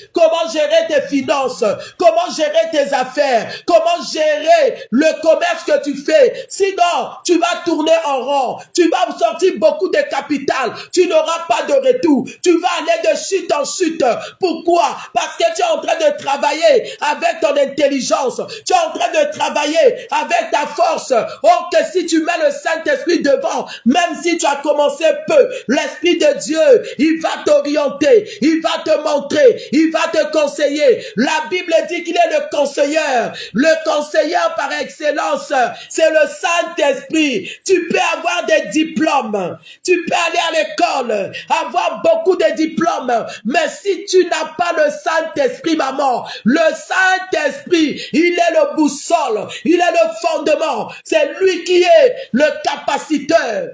tes finances, comment gérer tes affaires, comment gérer le commerce que tu fais. Sinon, tu vas tourner en rond, tu vas sortir beaucoup de capital, tu n'auras pas de retour, tu vas aller de chute en chute. Pourquoi? Parce que tu es en train de travailler avec ton intelligence, tu es en train de travailler avec ta force. Or que si tu mets le Saint-Esprit devant, même si tu as commencé peu, l'Esprit de Dieu, il va t'orienter, il va te montrer, il va te conseiller. La Bible dit qu'il est le conseiller par excellence, c'est le Saint-Esprit. Tu peux avoir des diplômes, tu peux aller à l'école, avoir beaucoup de diplômes, mais si tu n'as pas le Saint-Esprit, maman, le Saint-Esprit, il est le boussole, il est le fondement, c'est lui qui est le capaciteur.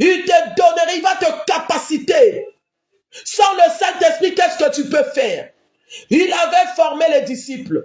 Il te donnerait, il va te capaciter. Sans le Saint-Esprit, qu'est-ce que tu peux faire? Il avait formé les disciples.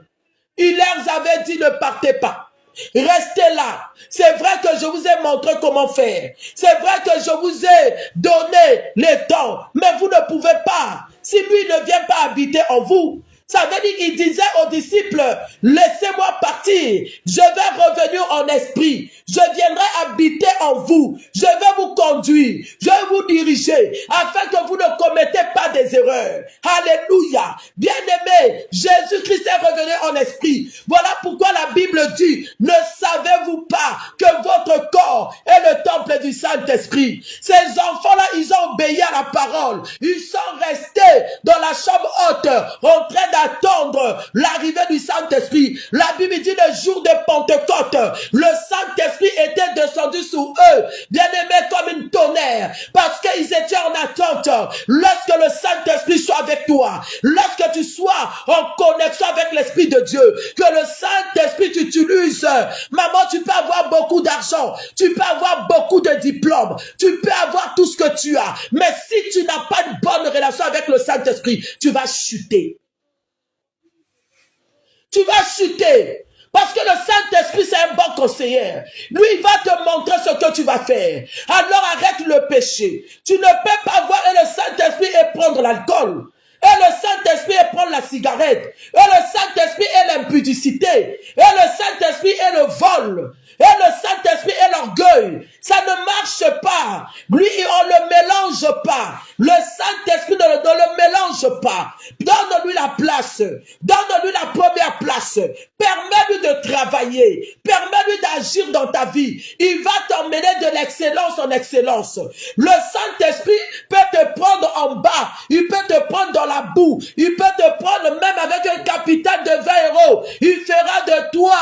Il leur avait dit ne partez pas. Restez là. C'est vrai que je vous ai montré comment faire. C'est vrai que je vous ai donné les temps. Mais vous ne pouvez pas. Si lui ne vient pas habiter en vous, ça veut dire qu'il disait aux disciples, laissez-moi partir, je vais revenir en esprit, je viendrai habiter en vous, je vais vous conduire, je vais vous diriger, afin que vous ne commettez pas des erreurs. Alléluia. Bien-aimé, Jésus-Christ est revenu en esprit. Voilà pourquoi la Bible dit, ne savez-vous pas que votre corps est le temple du Saint-Esprit? Ces enfants-là, ils ont obéi à la parole, ils sont rester dans la chambre haute en train d'attendre l'arrivée du Saint-Esprit. La Bible dit le jour de Pentecôte, le Saint-Esprit était descendu sur eux, bien-aimés comme une tonnerre, parce qu'ils étaient en attente. Lorsque le Saint-Esprit soit avec toi, lorsque tu sois en connexion avec l'Esprit de Dieu, que le Saint-Esprit t'utilise, maman, tu peux avoir beaucoup d'argent, tu peux avoir beaucoup de diplômes, tu peux avoir tout ce que tu as, mais si tu n'as pas une bonne relation avec le Saint-Esprit, tu vas chuter. Tu vas chuter. Parce que le Saint-Esprit, c'est un bon conseiller. Lui, il va te montrer ce que tu vas faire. Alors arrête le péché. Tu ne peux pas voir le Saint-Esprit et prendre l'alcool. Et le Saint-Esprit et prendre la cigarette. Et le Saint-Esprit et l'impudicité. Et le Saint-Esprit et le vol. Et le Saint-Esprit et l'orgueil. Ça ne marche pas. Lui, on ne le mélange pas. Le Saint-Esprit ne le mélange pas. Donne-lui la place. Donne-lui la première place. Permets-lui de travailler. Permets-lui d'agir dans ta vie. Il va t'emmener de l'excellence en excellence. Le Saint-Esprit peut te prendre en bas. Il peut te prendre dans la boue. Il peut te prendre même avec un capital de 20 euros. Il fera de toi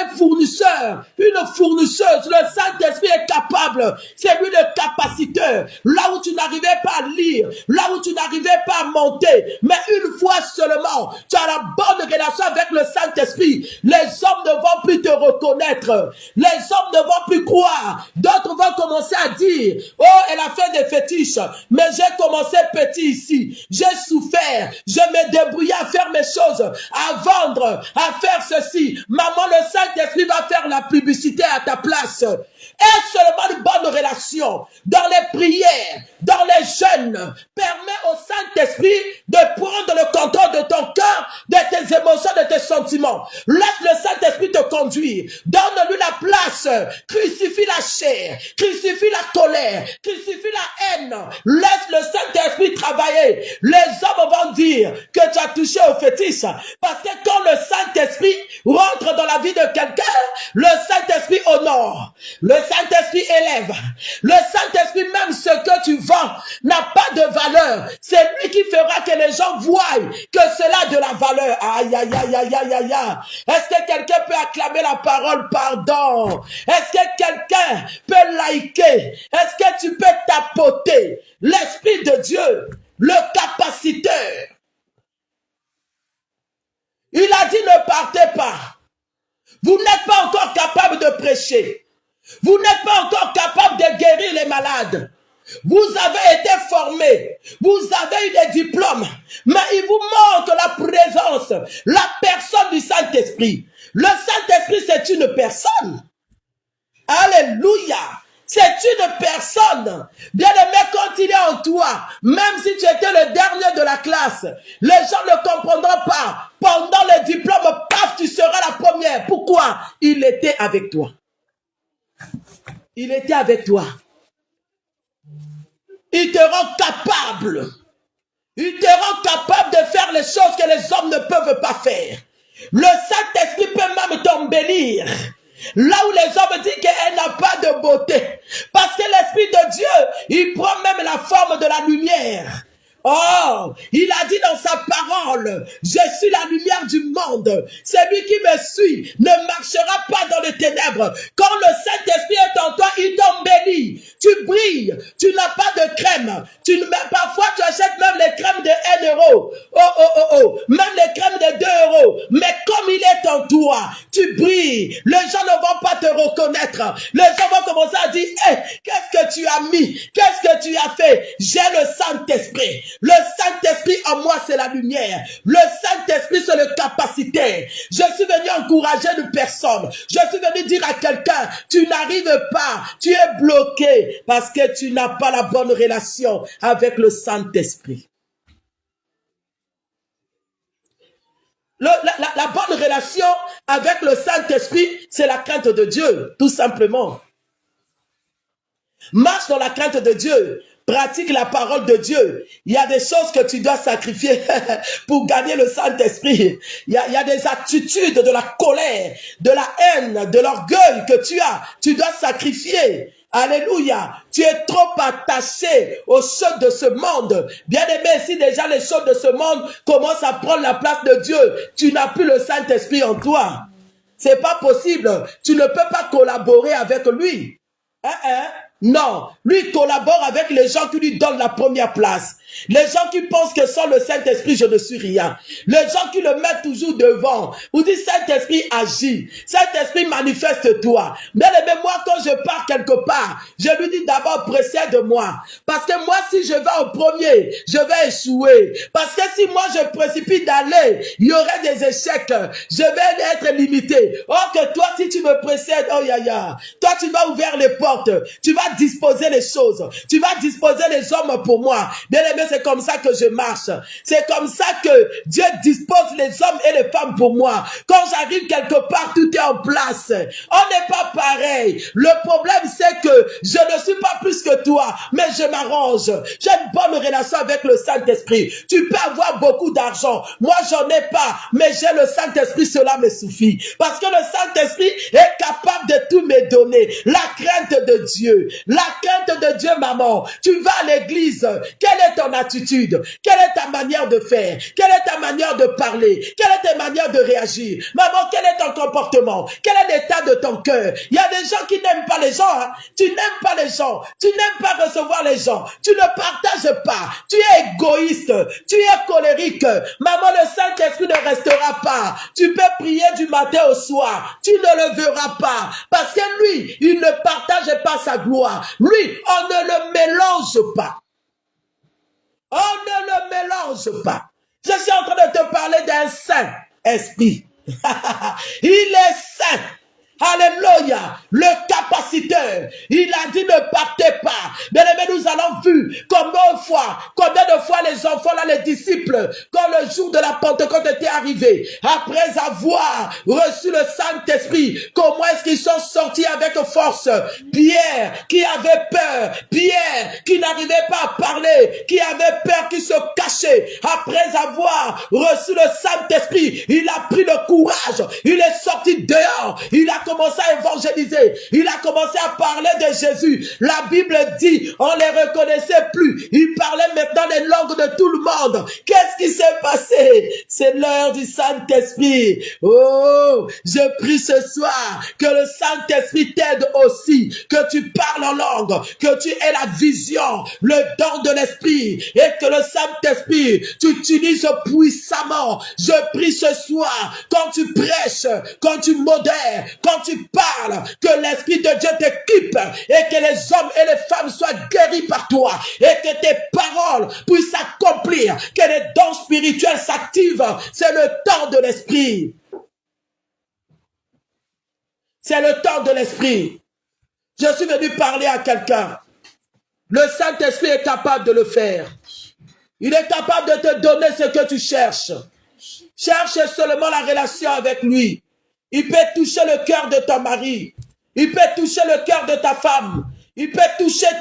un fournisseur, une fournisseuse. Le Saint-Esprit est capable. C'est lui le capaciteur. Là où tu n'arrivais pas à lire, là où tu n'arrivais pas à monter, mais une fois seulement, tu as la bonne relation avec le Saint-Esprit. Les hommes ne vont plus te reconnaître. Les hommes ne vont plus croire. D'autres vont commencer à dire, oh, elle a fait des fétiches, mais j'ai commencé petit ici. J'ai souffert. Je me débrouillais à faire mes choses, à vendre, à faire ceci. Maman, le Saint-Esprit va faire la publicité à ta place. Et seulement une bonne relation dans les prières, dans les jeûnes, permet au Saint-Esprit de prendre le contrôle de ton cœur, de tes émotions, de tes sentiments. Laisse le Saint-Esprit te conduire. Donne-lui la place. Crucifie la chair, crucifie la colère, crucifie la haine. Laisse le Saint-Esprit travailler. Les hommes vont dire que tu as touché au fétiche. Parce que quand le Saint-Esprit rentre dans la vie de quelqu'un, le Saint-Esprit honore. Le Saint-Esprit élève. Le Saint-Esprit, même ce que tu vends, n'a pas de valeur. C'est lui qui fera que les gens voient que cela a de la valeur. Aïe, aïe, aïe, aïe, aïe, aïe, aïe. Est-ce que quelqu'un peut acclamer la parole pardon? Est-ce que quelqu'un peut liker? Est-ce que tu peux tapoter? L'Esprit de Dieu, le capaciteur. Il a dit ne partez pas. Vous n'êtes pas encore capable de prêcher. Vous n'êtes pas encore capable de guérir les malades. Vous avez été formés. Vous avez eu des diplômes. Mais il vous manque la présence, la personne du Saint-Esprit. Le Saint-Esprit, c'est une personne. Alléluia. C'est une personne. Bien-aimé, quand il est en toi, même si tu étais le dernier de la classe, les gens ne comprendront pas. Pendant le diplôme, paf, tu seras la première. Pourquoi? Il était avec toi. Il était avec toi. Il te rend capable. Il te rend capable de faire les choses que les hommes ne peuvent pas faire. Le Saint-Esprit peut même t'embellir. Là où les hommes disent qu'elle n'a pas de beauté. Parce que l'Esprit de Dieu, il prend même la forme de la lumière. Oh, il a dit dans sa parole, je suis la lumière du monde. Celui qui me suit ne marchera pas dans les ténèbres. Quand le Saint-Esprit est en toi, il t'embellit. Tu brilles. Tu n'as pas de crème. Parfois, tu achètes même les crèmes de 1 euro. Oh. Même les crèmes de 2 euros. Mais comme il est en toi, tu brilles. Les gens ne vont pas te reconnaître. Les gens vont commencer à dire, hey, qu'est-ce que tu as mis? Qu'est-ce que tu as fait? J'ai le Saint-Esprit. Le Saint-Esprit en moi, c'est la lumière. Le Saint-Esprit, c'est le capacitaire. Je suis venu encourager une personne. Je suis venu dire à quelqu'un, tu n'arrives pas, tu es bloqué parce que tu n'as pas la bonne relation avec le Saint-Esprit. La bonne relation avec le Saint-Esprit, c'est la crainte de Dieu, tout simplement. Marche dans la crainte de Dieu. Pratique la parole de Dieu. Il y a des choses que tu dois sacrifier pour gagner le Saint-Esprit. Il y a des attitudes de la colère, de la haine, de l'orgueil que tu as. Tu dois sacrifier. Alléluia. Tu es trop attaché aux choses de ce monde. Bien-aimé, si déjà les choses de ce monde commencent à prendre la place de Dieu, tu n'as plus le Saint-Esprit en toi. C'est pas possible. Tu ne peux pas collaborer avec lui. Non, lui collabore avec les gens qui lui donnent la première place. Les gens qui pensent que sans le Saint-Esprit, je ne suis rien. Les gens qui le mettent toujours devant. Vous dites, Saint-Esprit agit. Saint-Esprit manifeste-toi. Bien aimé, moi, quand je pars quelque part, je lui dis d'abord, précède-moi. Parce que moi, si je vais au premier, je vais échouer. Parce que si moi, je précipite d'aller, il y aurait des échecs. Je vais être limité. Or que toi, si tu me précèdes, oh ya ya, toi, tu vas ouvrir les portes. Tu vas disposer les choses. Tu vas disposer les hommes pour moi. Bien aimé, c'est comme ça que je marche. C'est comme ça que Dieu dispose les hommes et les femmes pour moi. Quand j'arrive quelque part, tout est en place. On n'est pas pareil. Le problème, c'est que je ne suis pas plus que toi, mais je m'arrange. J'ai une bonne relation avec le Saint-Esprit. Tu peux avoir beaucoup d'argent. Moi, j'en ai pas, mais j'ai le Saint-Esprit, cela me suffit. Parce que le Saint-Esprit est capable de tout me donner. La crainte de Dieu. La crainte de Dieu, maman. Tu vas à l'église. Quelle est ton attitude? Quelle est ta manière de faire? Quelle est ta manière de parler? Quelle est ta manière de réagir? Maman, quel est ton comportement? Quel est l'état de ton cœur? Il y a des gens qui n'aiment pas les gens. Hein? Tu n'aimes pas les gens. Tu n'aimes pas recevoir les gens. Tu ne partages pas. Tu es égoïste. Tu es colérique. Maman, le Saint-Esprit ne restera pas. Tu peux prier du matin au soir. Tu ne le verras pas. Parce que lui, il ne partage pas sa gloire. Lui, on ne le mélange pas. On ne le mélange pas. Je suis en train de te parler d'un Saint-Esprit. Il est saint. Alléluia, le capaciteur, il a dit ne partez pas. Bien aimé, nous allons vu combien de fois les enfants, là, les disciples, quand le jour de la Pentecôte était arrivé, après avoir reçu le Saint-Esprit, comment est-ce qu'ils sont sortis avec force? Pierre, qui avait peur, Pierre, qui n'arrivait pas à parler, qui avait peur, qui se cachait, après avoir reçu le Saint-Esprit, il a pris le courage, il est sorti dehors, il a commencé à évangéliser. Il a commencé à parler de Jésus. La Bible dit, on ne les reconnaissait plus. Il parlait maintenant les langues de tout le monde. Qu'est-ce qui s'est passé? C'est l'heure du Saint-Esprit. Oh, je prie ce soir que le Saint-Esprit t'aide aussi, que tu parles en langue, que tu aies la vision, le don de l'Esprit, et que le Saint-Esprit, tu utilises puissamment. Je prie ce soir, quand tu prêches, quand tu modères, quand tu parles, que l'Esprit de Dieu t'équipe et que les hommes et les femmes soient guéris par toi et que tes paroles puissent s'accomplir, que les dons spirituels s'activent. C'est le temps de l'Esprit. C'est le temps de l'Esprit. Je suis venu parler à quelqu'un. Le Saint-Esprit est capable de le faire. Il est capable de te donner ce que tu cherches. Cherche seulement la relation avec lui. Il peut toucher le cœur de ton mari. Il peut toucher le cœur de ta femme. Il peut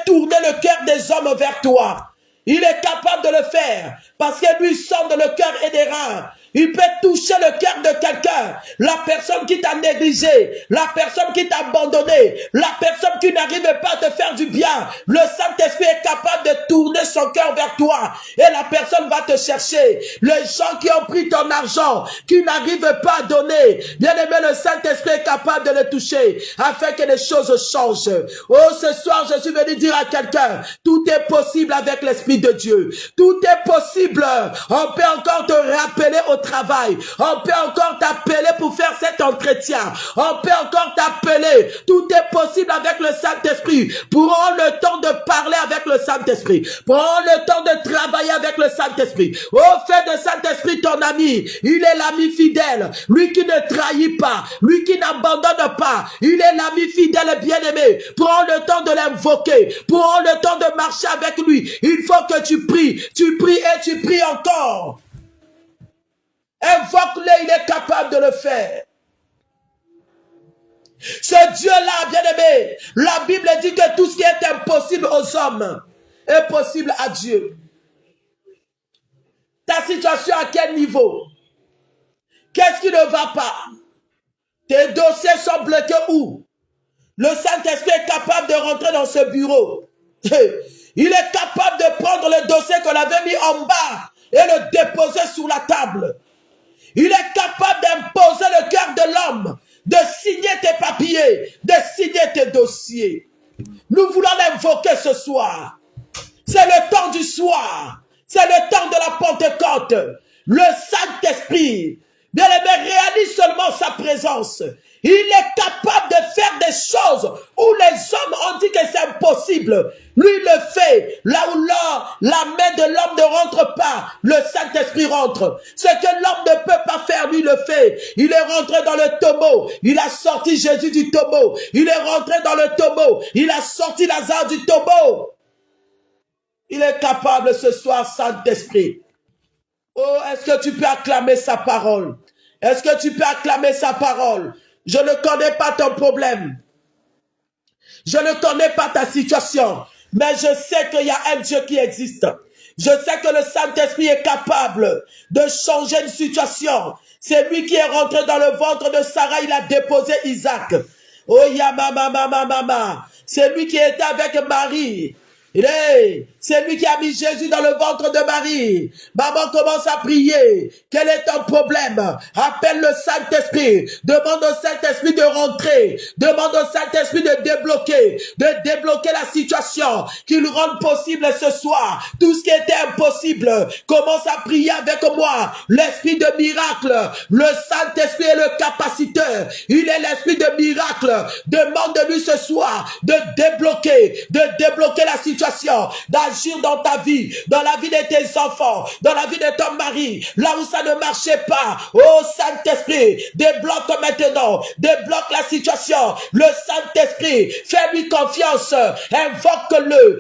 tourner le cœur des hommes vers toi. Il est capable de le faire parce que lui sonde le cœur et des reins. Il peut toucher le cœur de quelqu'un, la personne qui t'a négligé, la personne qui t'a abandonné, la personne qui n'arrive pas à te faire du bien. Le Saint-Esprit est capable de tourner son cœur vers toi et la personne va te chercher. Les gens qui ont pris ton argent, qui n'arrivent pas à donner, bien aimé, le Saint-Esprit est capable de le toucher afin que les choses changent. Oh, ce soir, je suis venu dire à quelqu'un, tout est possible avec l'Esprit de Dieu. Tout est possible. On peut encore te rappeler au travail. On peut encore t'appeler pour faire cet entretien. On peut encore t'appeler. Tout est possible avec le Saint-Esprit. Prends le temps de parler avec le Saint-Esprit. Prends le temps de travailler avec le Saint-Esprit. Oh, fais de Saint-Esprit ton ami. Il est l'ami fidèle. Lui qui ne trahit pas. Lui qui n'abandonne pas. Il est l'ami fidèle et bien-aimé. Prends le temps de l'invoquer. Prends le temps de marcher avec lui. Il faut que tu pries. Tu pries et tu pries encore. Invoque-le, il est capable de le faire. Ce Dieu-là, bien-aimé, la Bible dit que tout ce qui est impossible aux hommes est possible à Dieu. Ta situation à quel niveau? Qu'est-ce qui ne va pas? Tes dossiers sont bloqués où? Le Saint-Esprit est capable de rentrer dans ce bureau. Il est capable de prendre le dossier qu'on avait mis en bas et le déposer sur la table. Il est capable d'imposer le cœur de l'homme, de signer tes papiers, de signer tes dossiers. Nous voulons l'invoquer ce soir. C'est le temps du soir. C'est le temps de la Pentecôte. Le Saint-Esprit, bien-aimé, réalise seulement sa présence. Il est capable de faire des choses où les hommes ont dit que c'est impossible. Lui le fait. Là où la main de l'homme ne rentre pas, le Saint-Esprit rentre. Ce que l'homme ne peut pas faire, lui le fait. Il est rentré dans le tombeau. Il a sorti Jésus du tombeau. Il est rentré dans le tombeau. Il a sorti Lazare du tombeau. Il est capable ce soir, Saint-Esprit. Oh, est-ce que tu peux acclamer sa parole? Est-ce que tu peux acclamer sa parole? Je ne connais pas ton problème. Je ne connais pas ta situation. Mais je sais qu'il y a un Dieu qui existe. Je sais que le Saint-Esprit est capable de changer une situation. C'est lui qui est rentré dans le ventre de Sarah. Il a déposé Isaac. Oh, mama. C'est lui qui était avec Marie. C'est lui qui a mis Jésus dans le ventre de Marie. Maman commence à prier. Quel est ton problème? Appelle le Saint-Esprit. Demande au Saint-Esprit de rentrer. Demande au Saint-Esprit de débloquer la situation. Qu'il rende possible ce soir. Tout ce qui était impossible. Commence à prier avec moi. L'esprit de miracle. Le Saint-Esprit est le capaciteur. Il est l'esprit de miracle. Demande de lui ce soir de débloquer la situation, d'agir dans ta vie, dans la vie de tes enfants, dans la vie de ton mari, là où ça ne marchait pas. Oh Saint-Esprit, débloque maintenant, débloque la situation. Le Saint-Esprit, fais-lui confiance, invoque-le.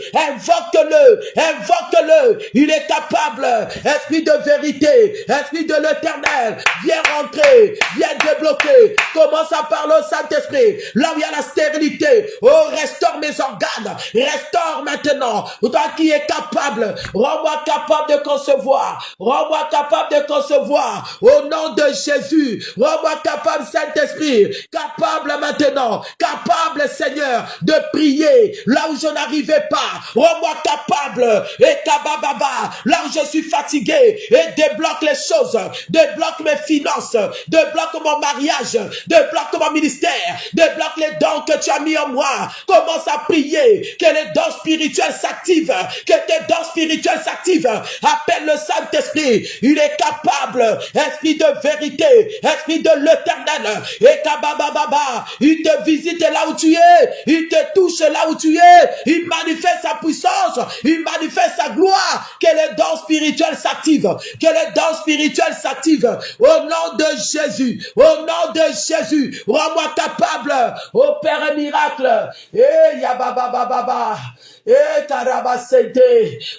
Il est capable. Esprit de vérité, esprit de l'éternel, viens rentrer, viens débloquer. Commence à parler au Saint-Esprit, là où il y a la stérilité. Oh, restaure mes organes, restaure maintenant. Toi qui es capable, rends-moi capable de concevoir. Rends-moi capable de concevoir. Au nom de Jésus, rends-moi capable, Saint-Esprit. Capable maintenant. Capable, Seigneur, de prier là où je n'arrivais pas. Rends-moi capable. Et kabababa, là où je suis fatigué. Et débloque les choses. Débloque mes finances. Débloque mon mariage. Débloque mon ministère. Débloque les dons que tu as mis en moi. Commence à prier. Que les dons spirituels s'activent. Que tes dons spirituels s'activent. Appelle le Saint-Esprit. Il est capable. Esprit de vérité. Esprit de l'éternel. Et kabababa. Il te visite là où tu es. Il te touche là où tu es. Il manifeste sa puissance. Il manifeste sa gloire. Que les dons spirituels s'activent. Que les dons spirituels s'activent. Au nom de Jésus. Au nom de Jésus. Rends-moi capable. Opère un miracle. Et yababababa. Et Karabasente,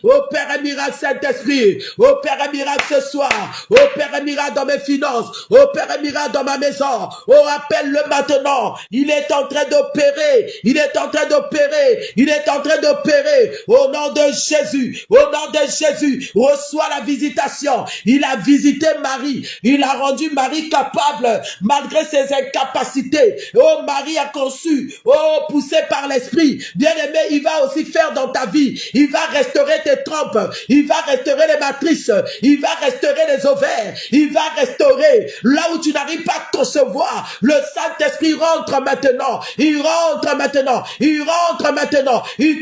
opère un miracle Saint-Esprit, opère un miracle ce soir, opère un miracle dans mes finances, opère un miracle dans ma maison, oh appelle-le maintenant, il est en train d'opérer, il est en train d'opérer, au nom de Jésus, reçois la visitation, il a visité Marie, il a rendu Marie capable, malgré ses incapacités, oh Marie a conçu, oh poussé par l'Esprit, bien aimé, il va aussi faire dans ta vie, il va restaurer tes trompes, il va restaurer les matrices, il va restaurer les ovaires, il va restaurer là où tu n'arrives pas à concevoir. Le Saint-Esprit rentre maintenant, il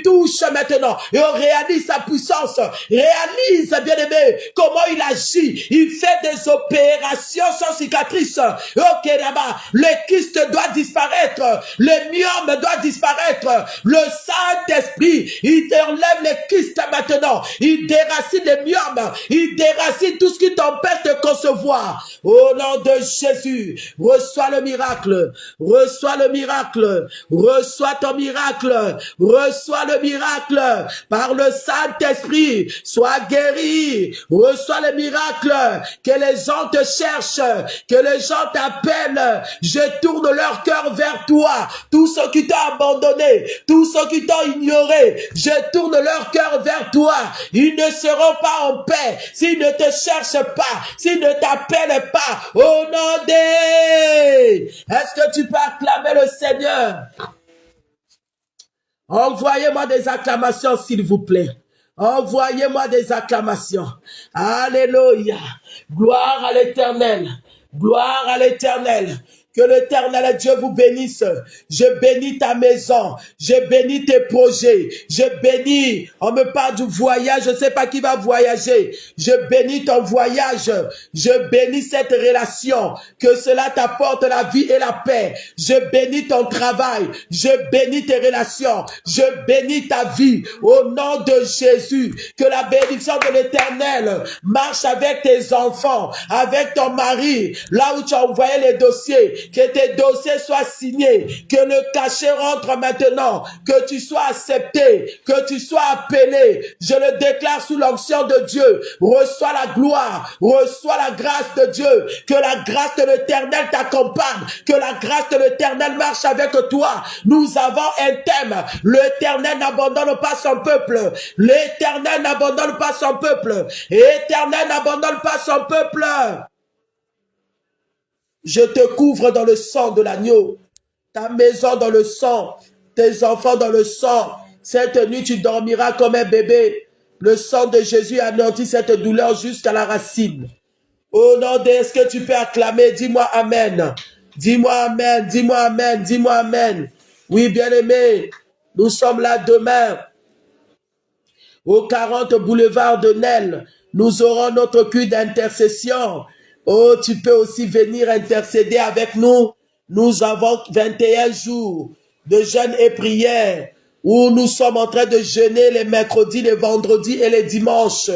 touche maintenant et on réalise sa puissance, réalise, bien aimé, comment il agit, il fait des opérations sans cicatrice. Ok, là-bas, le kyste doit disparaître, le myome doit disparaître, le Saint-Esprit il enlève les kystes maintenant. Il déracine les myomes. Il déracine tout ce qui t'empêche de concevoir. Au nom de Jésus, reçois le miracle. Reçois le miracle. Reçois ton miracle. Reçois le miracle. Par le Saint-Esprit, sois guéri. Reçois le miracle. Que les gens te cherchent. Que les gens t'appellent. Je tourne leur cœur vers toi. Tous ceux qui t'ont abandonné. Tous ceux qui t'ont ignoré. Je tourne leur cœur vers toi. Ils ne seront pas en paix s'ils ne te cherchent pas, s'ils ne t'appellent pas. Au nom de... Est-ce que tu peux acclamer le Seigneur? Envoyez-moi des acclamations, s'il vous plaît. Envoyez-moi des acclamations. Alléluia. Gloire à l'Éternel. Gloire à l'Éternel. Que l'Éternel Dieu vous bénisse. Je bénis ta maison. Je bénis tes projets. Je bénis. On me parle du voyage. Je ne sais pas qui va voyager. Je bénis ton voyage. Je bénis cette relation. Que cela t'apporte la vie et la paix. Je bénis ton travail. Je bénis tes relations. Je bénis ta vie. Au nom de Jésus. Que la bénédiction de l'Éternel marche avec tes enfants, avec ton mari, là où tu as envoyé les dossiers. Que tes dossiers soient signés, que le cachet rentre maintenant, que tu sois accepté, que tu sois appelé. Je le déclare sous l'onction de Dieu. Reçois la gloire, reçois la grâce de Dieu, que la grâce de l'Éternel t'accompagne, que la grâce de l'Éternel marche avec toi. Nous avons un thème. L'Éternel n'abandonne pas son peuple. L'Éternel n'abandonne pas son peuple. L'Éternel n'abandonne pas son peuple. Je te couvre dans le sang de l'agneau, ta maison dans le sang, tes enfants dans le sang. Cette nuit, tu dormiras comme un bébé. Le sang de Jésus anéantit cette douleur jusqu'à la racine. Au nom de, est-ce que tu peux acclamer? Dis-moi Amen. Dis-moi Amen, dis-moi Amen, dis-moi Amen. Oui, bien-aimé, nous sommes là demain au 40 boulevard de Nesle. Nous aurons notre culte d'intercession. Oh, tu peux aussi venir intercéder avec nous. Nous avons 21 jours de jeûne et prière où nous sommes en train de jeûner les mercredis, les vendredis et les dimanches.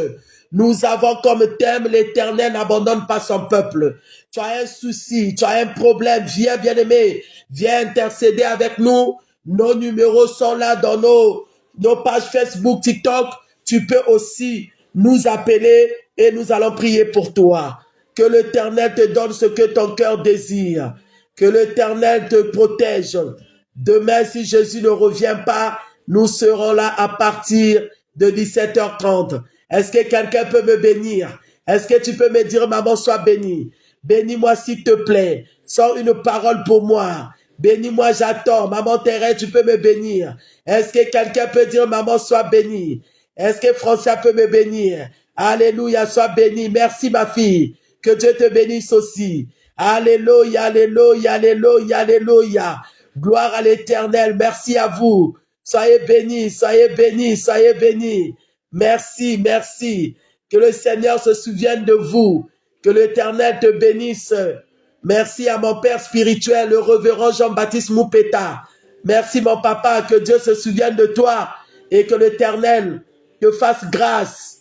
Nous avons comme thème l'Éternel n'abandonne pas son peuple. Tu as un souci, tu as un problème, viens bien-aimé, viens intercéder avec nous. Nos numéros sont là dans nos pages Facebook, TikTok. Tu peux aussi nous appeler et nous allons prier pour toi. Que l'Éternel te donne ce que ton cœur désire. Que l'Éternel te protège. Demain, si Jésus ne revient pas, nous serons là à partir de 17h30. Est-ce que quelqu'un peut me bénir? Est-ce que tu peux me dire, maman, sois bénie? Bénis-moi s'il te plaît. Sors une parole pour moi. Bénis-moi, j'attends. Maman Thérèse, tu peux me bénir. Est-ce que quelqu'un peut dire, maman, sois bénie? Est-ce que François peut me bénir? Alléluia, sois béni. Merci, ma fille. Que Dieu te bénisse aussi. Alléluia, alléluia, alléluia, alléluia. Gloire à l'Éternel. Merci à vous. Soyez bénis, soyez bénis, soyez bénis. Merci, merci. Que le Seigneur se souvienne de vous. Que l'Éternel te bénisse. Merci à mon père spirituel, le révérend Jean-Baptiste Moupeta. Merci mon papa, que Dieu se souvienne de toi et que l'Éternel te fasse grâce.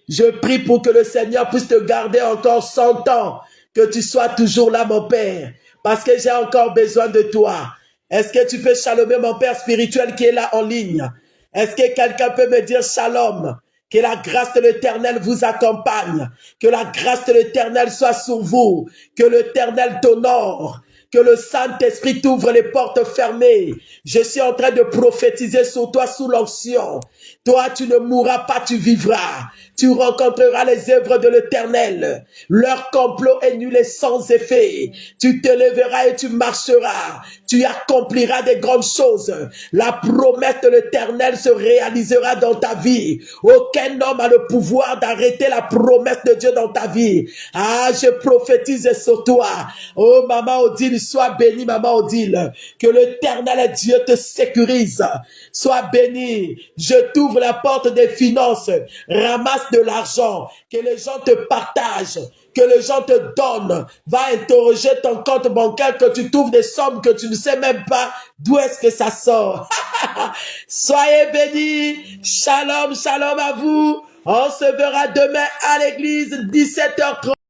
Je prie pour que le Seigneur puisse te garder encore 100 ans, que tu sois toujours là mon Père, parce que j'ai encore besoin de toi. Est-ce que tu peux chalomer mon Père spirituel qui est là en ligne? Est-ce que quelqu'un peut me dire shalom? Que la grâce de l'Éternel vous accompagne. Que la grâce de l'Éternel soit sur vous. Que l'Éternel t'honore. Que le Saint-Esprit t'ouvre les portes fermées. Je suis en train de prophétiser sur toi sous l'onction. Toi, tu ne mourras pas, tu vivras. Tu rencontreras les œuvres de l'Éternel. Leur complot est nul et sans effet. Tu te lèveras et tu marcheras. Tu accompliras des grandes choses. La promesse de l'Éternel se réalisera dans ta vie. Aucun homme a le pouvoir d'arrêter la promesse de Dieu dans ta vie. Ah, je prophétise sur toi. Oh, maman Odile, sois bénie, maman Odile. Que l'Éternel Dieu te sécurise. Sois béni. Je t'ouvre la porte des finances. Ramasse de l'argent. Que les gens te partagent. Que les gens te donnent. Va interroger ton compte bancaire, que tu trouves des sommes que tu ne sais même pas d'où est-ce que ça sort. Soyez bénis. Shalom, shalom à vous. On se verra demain à l'église, 17h30.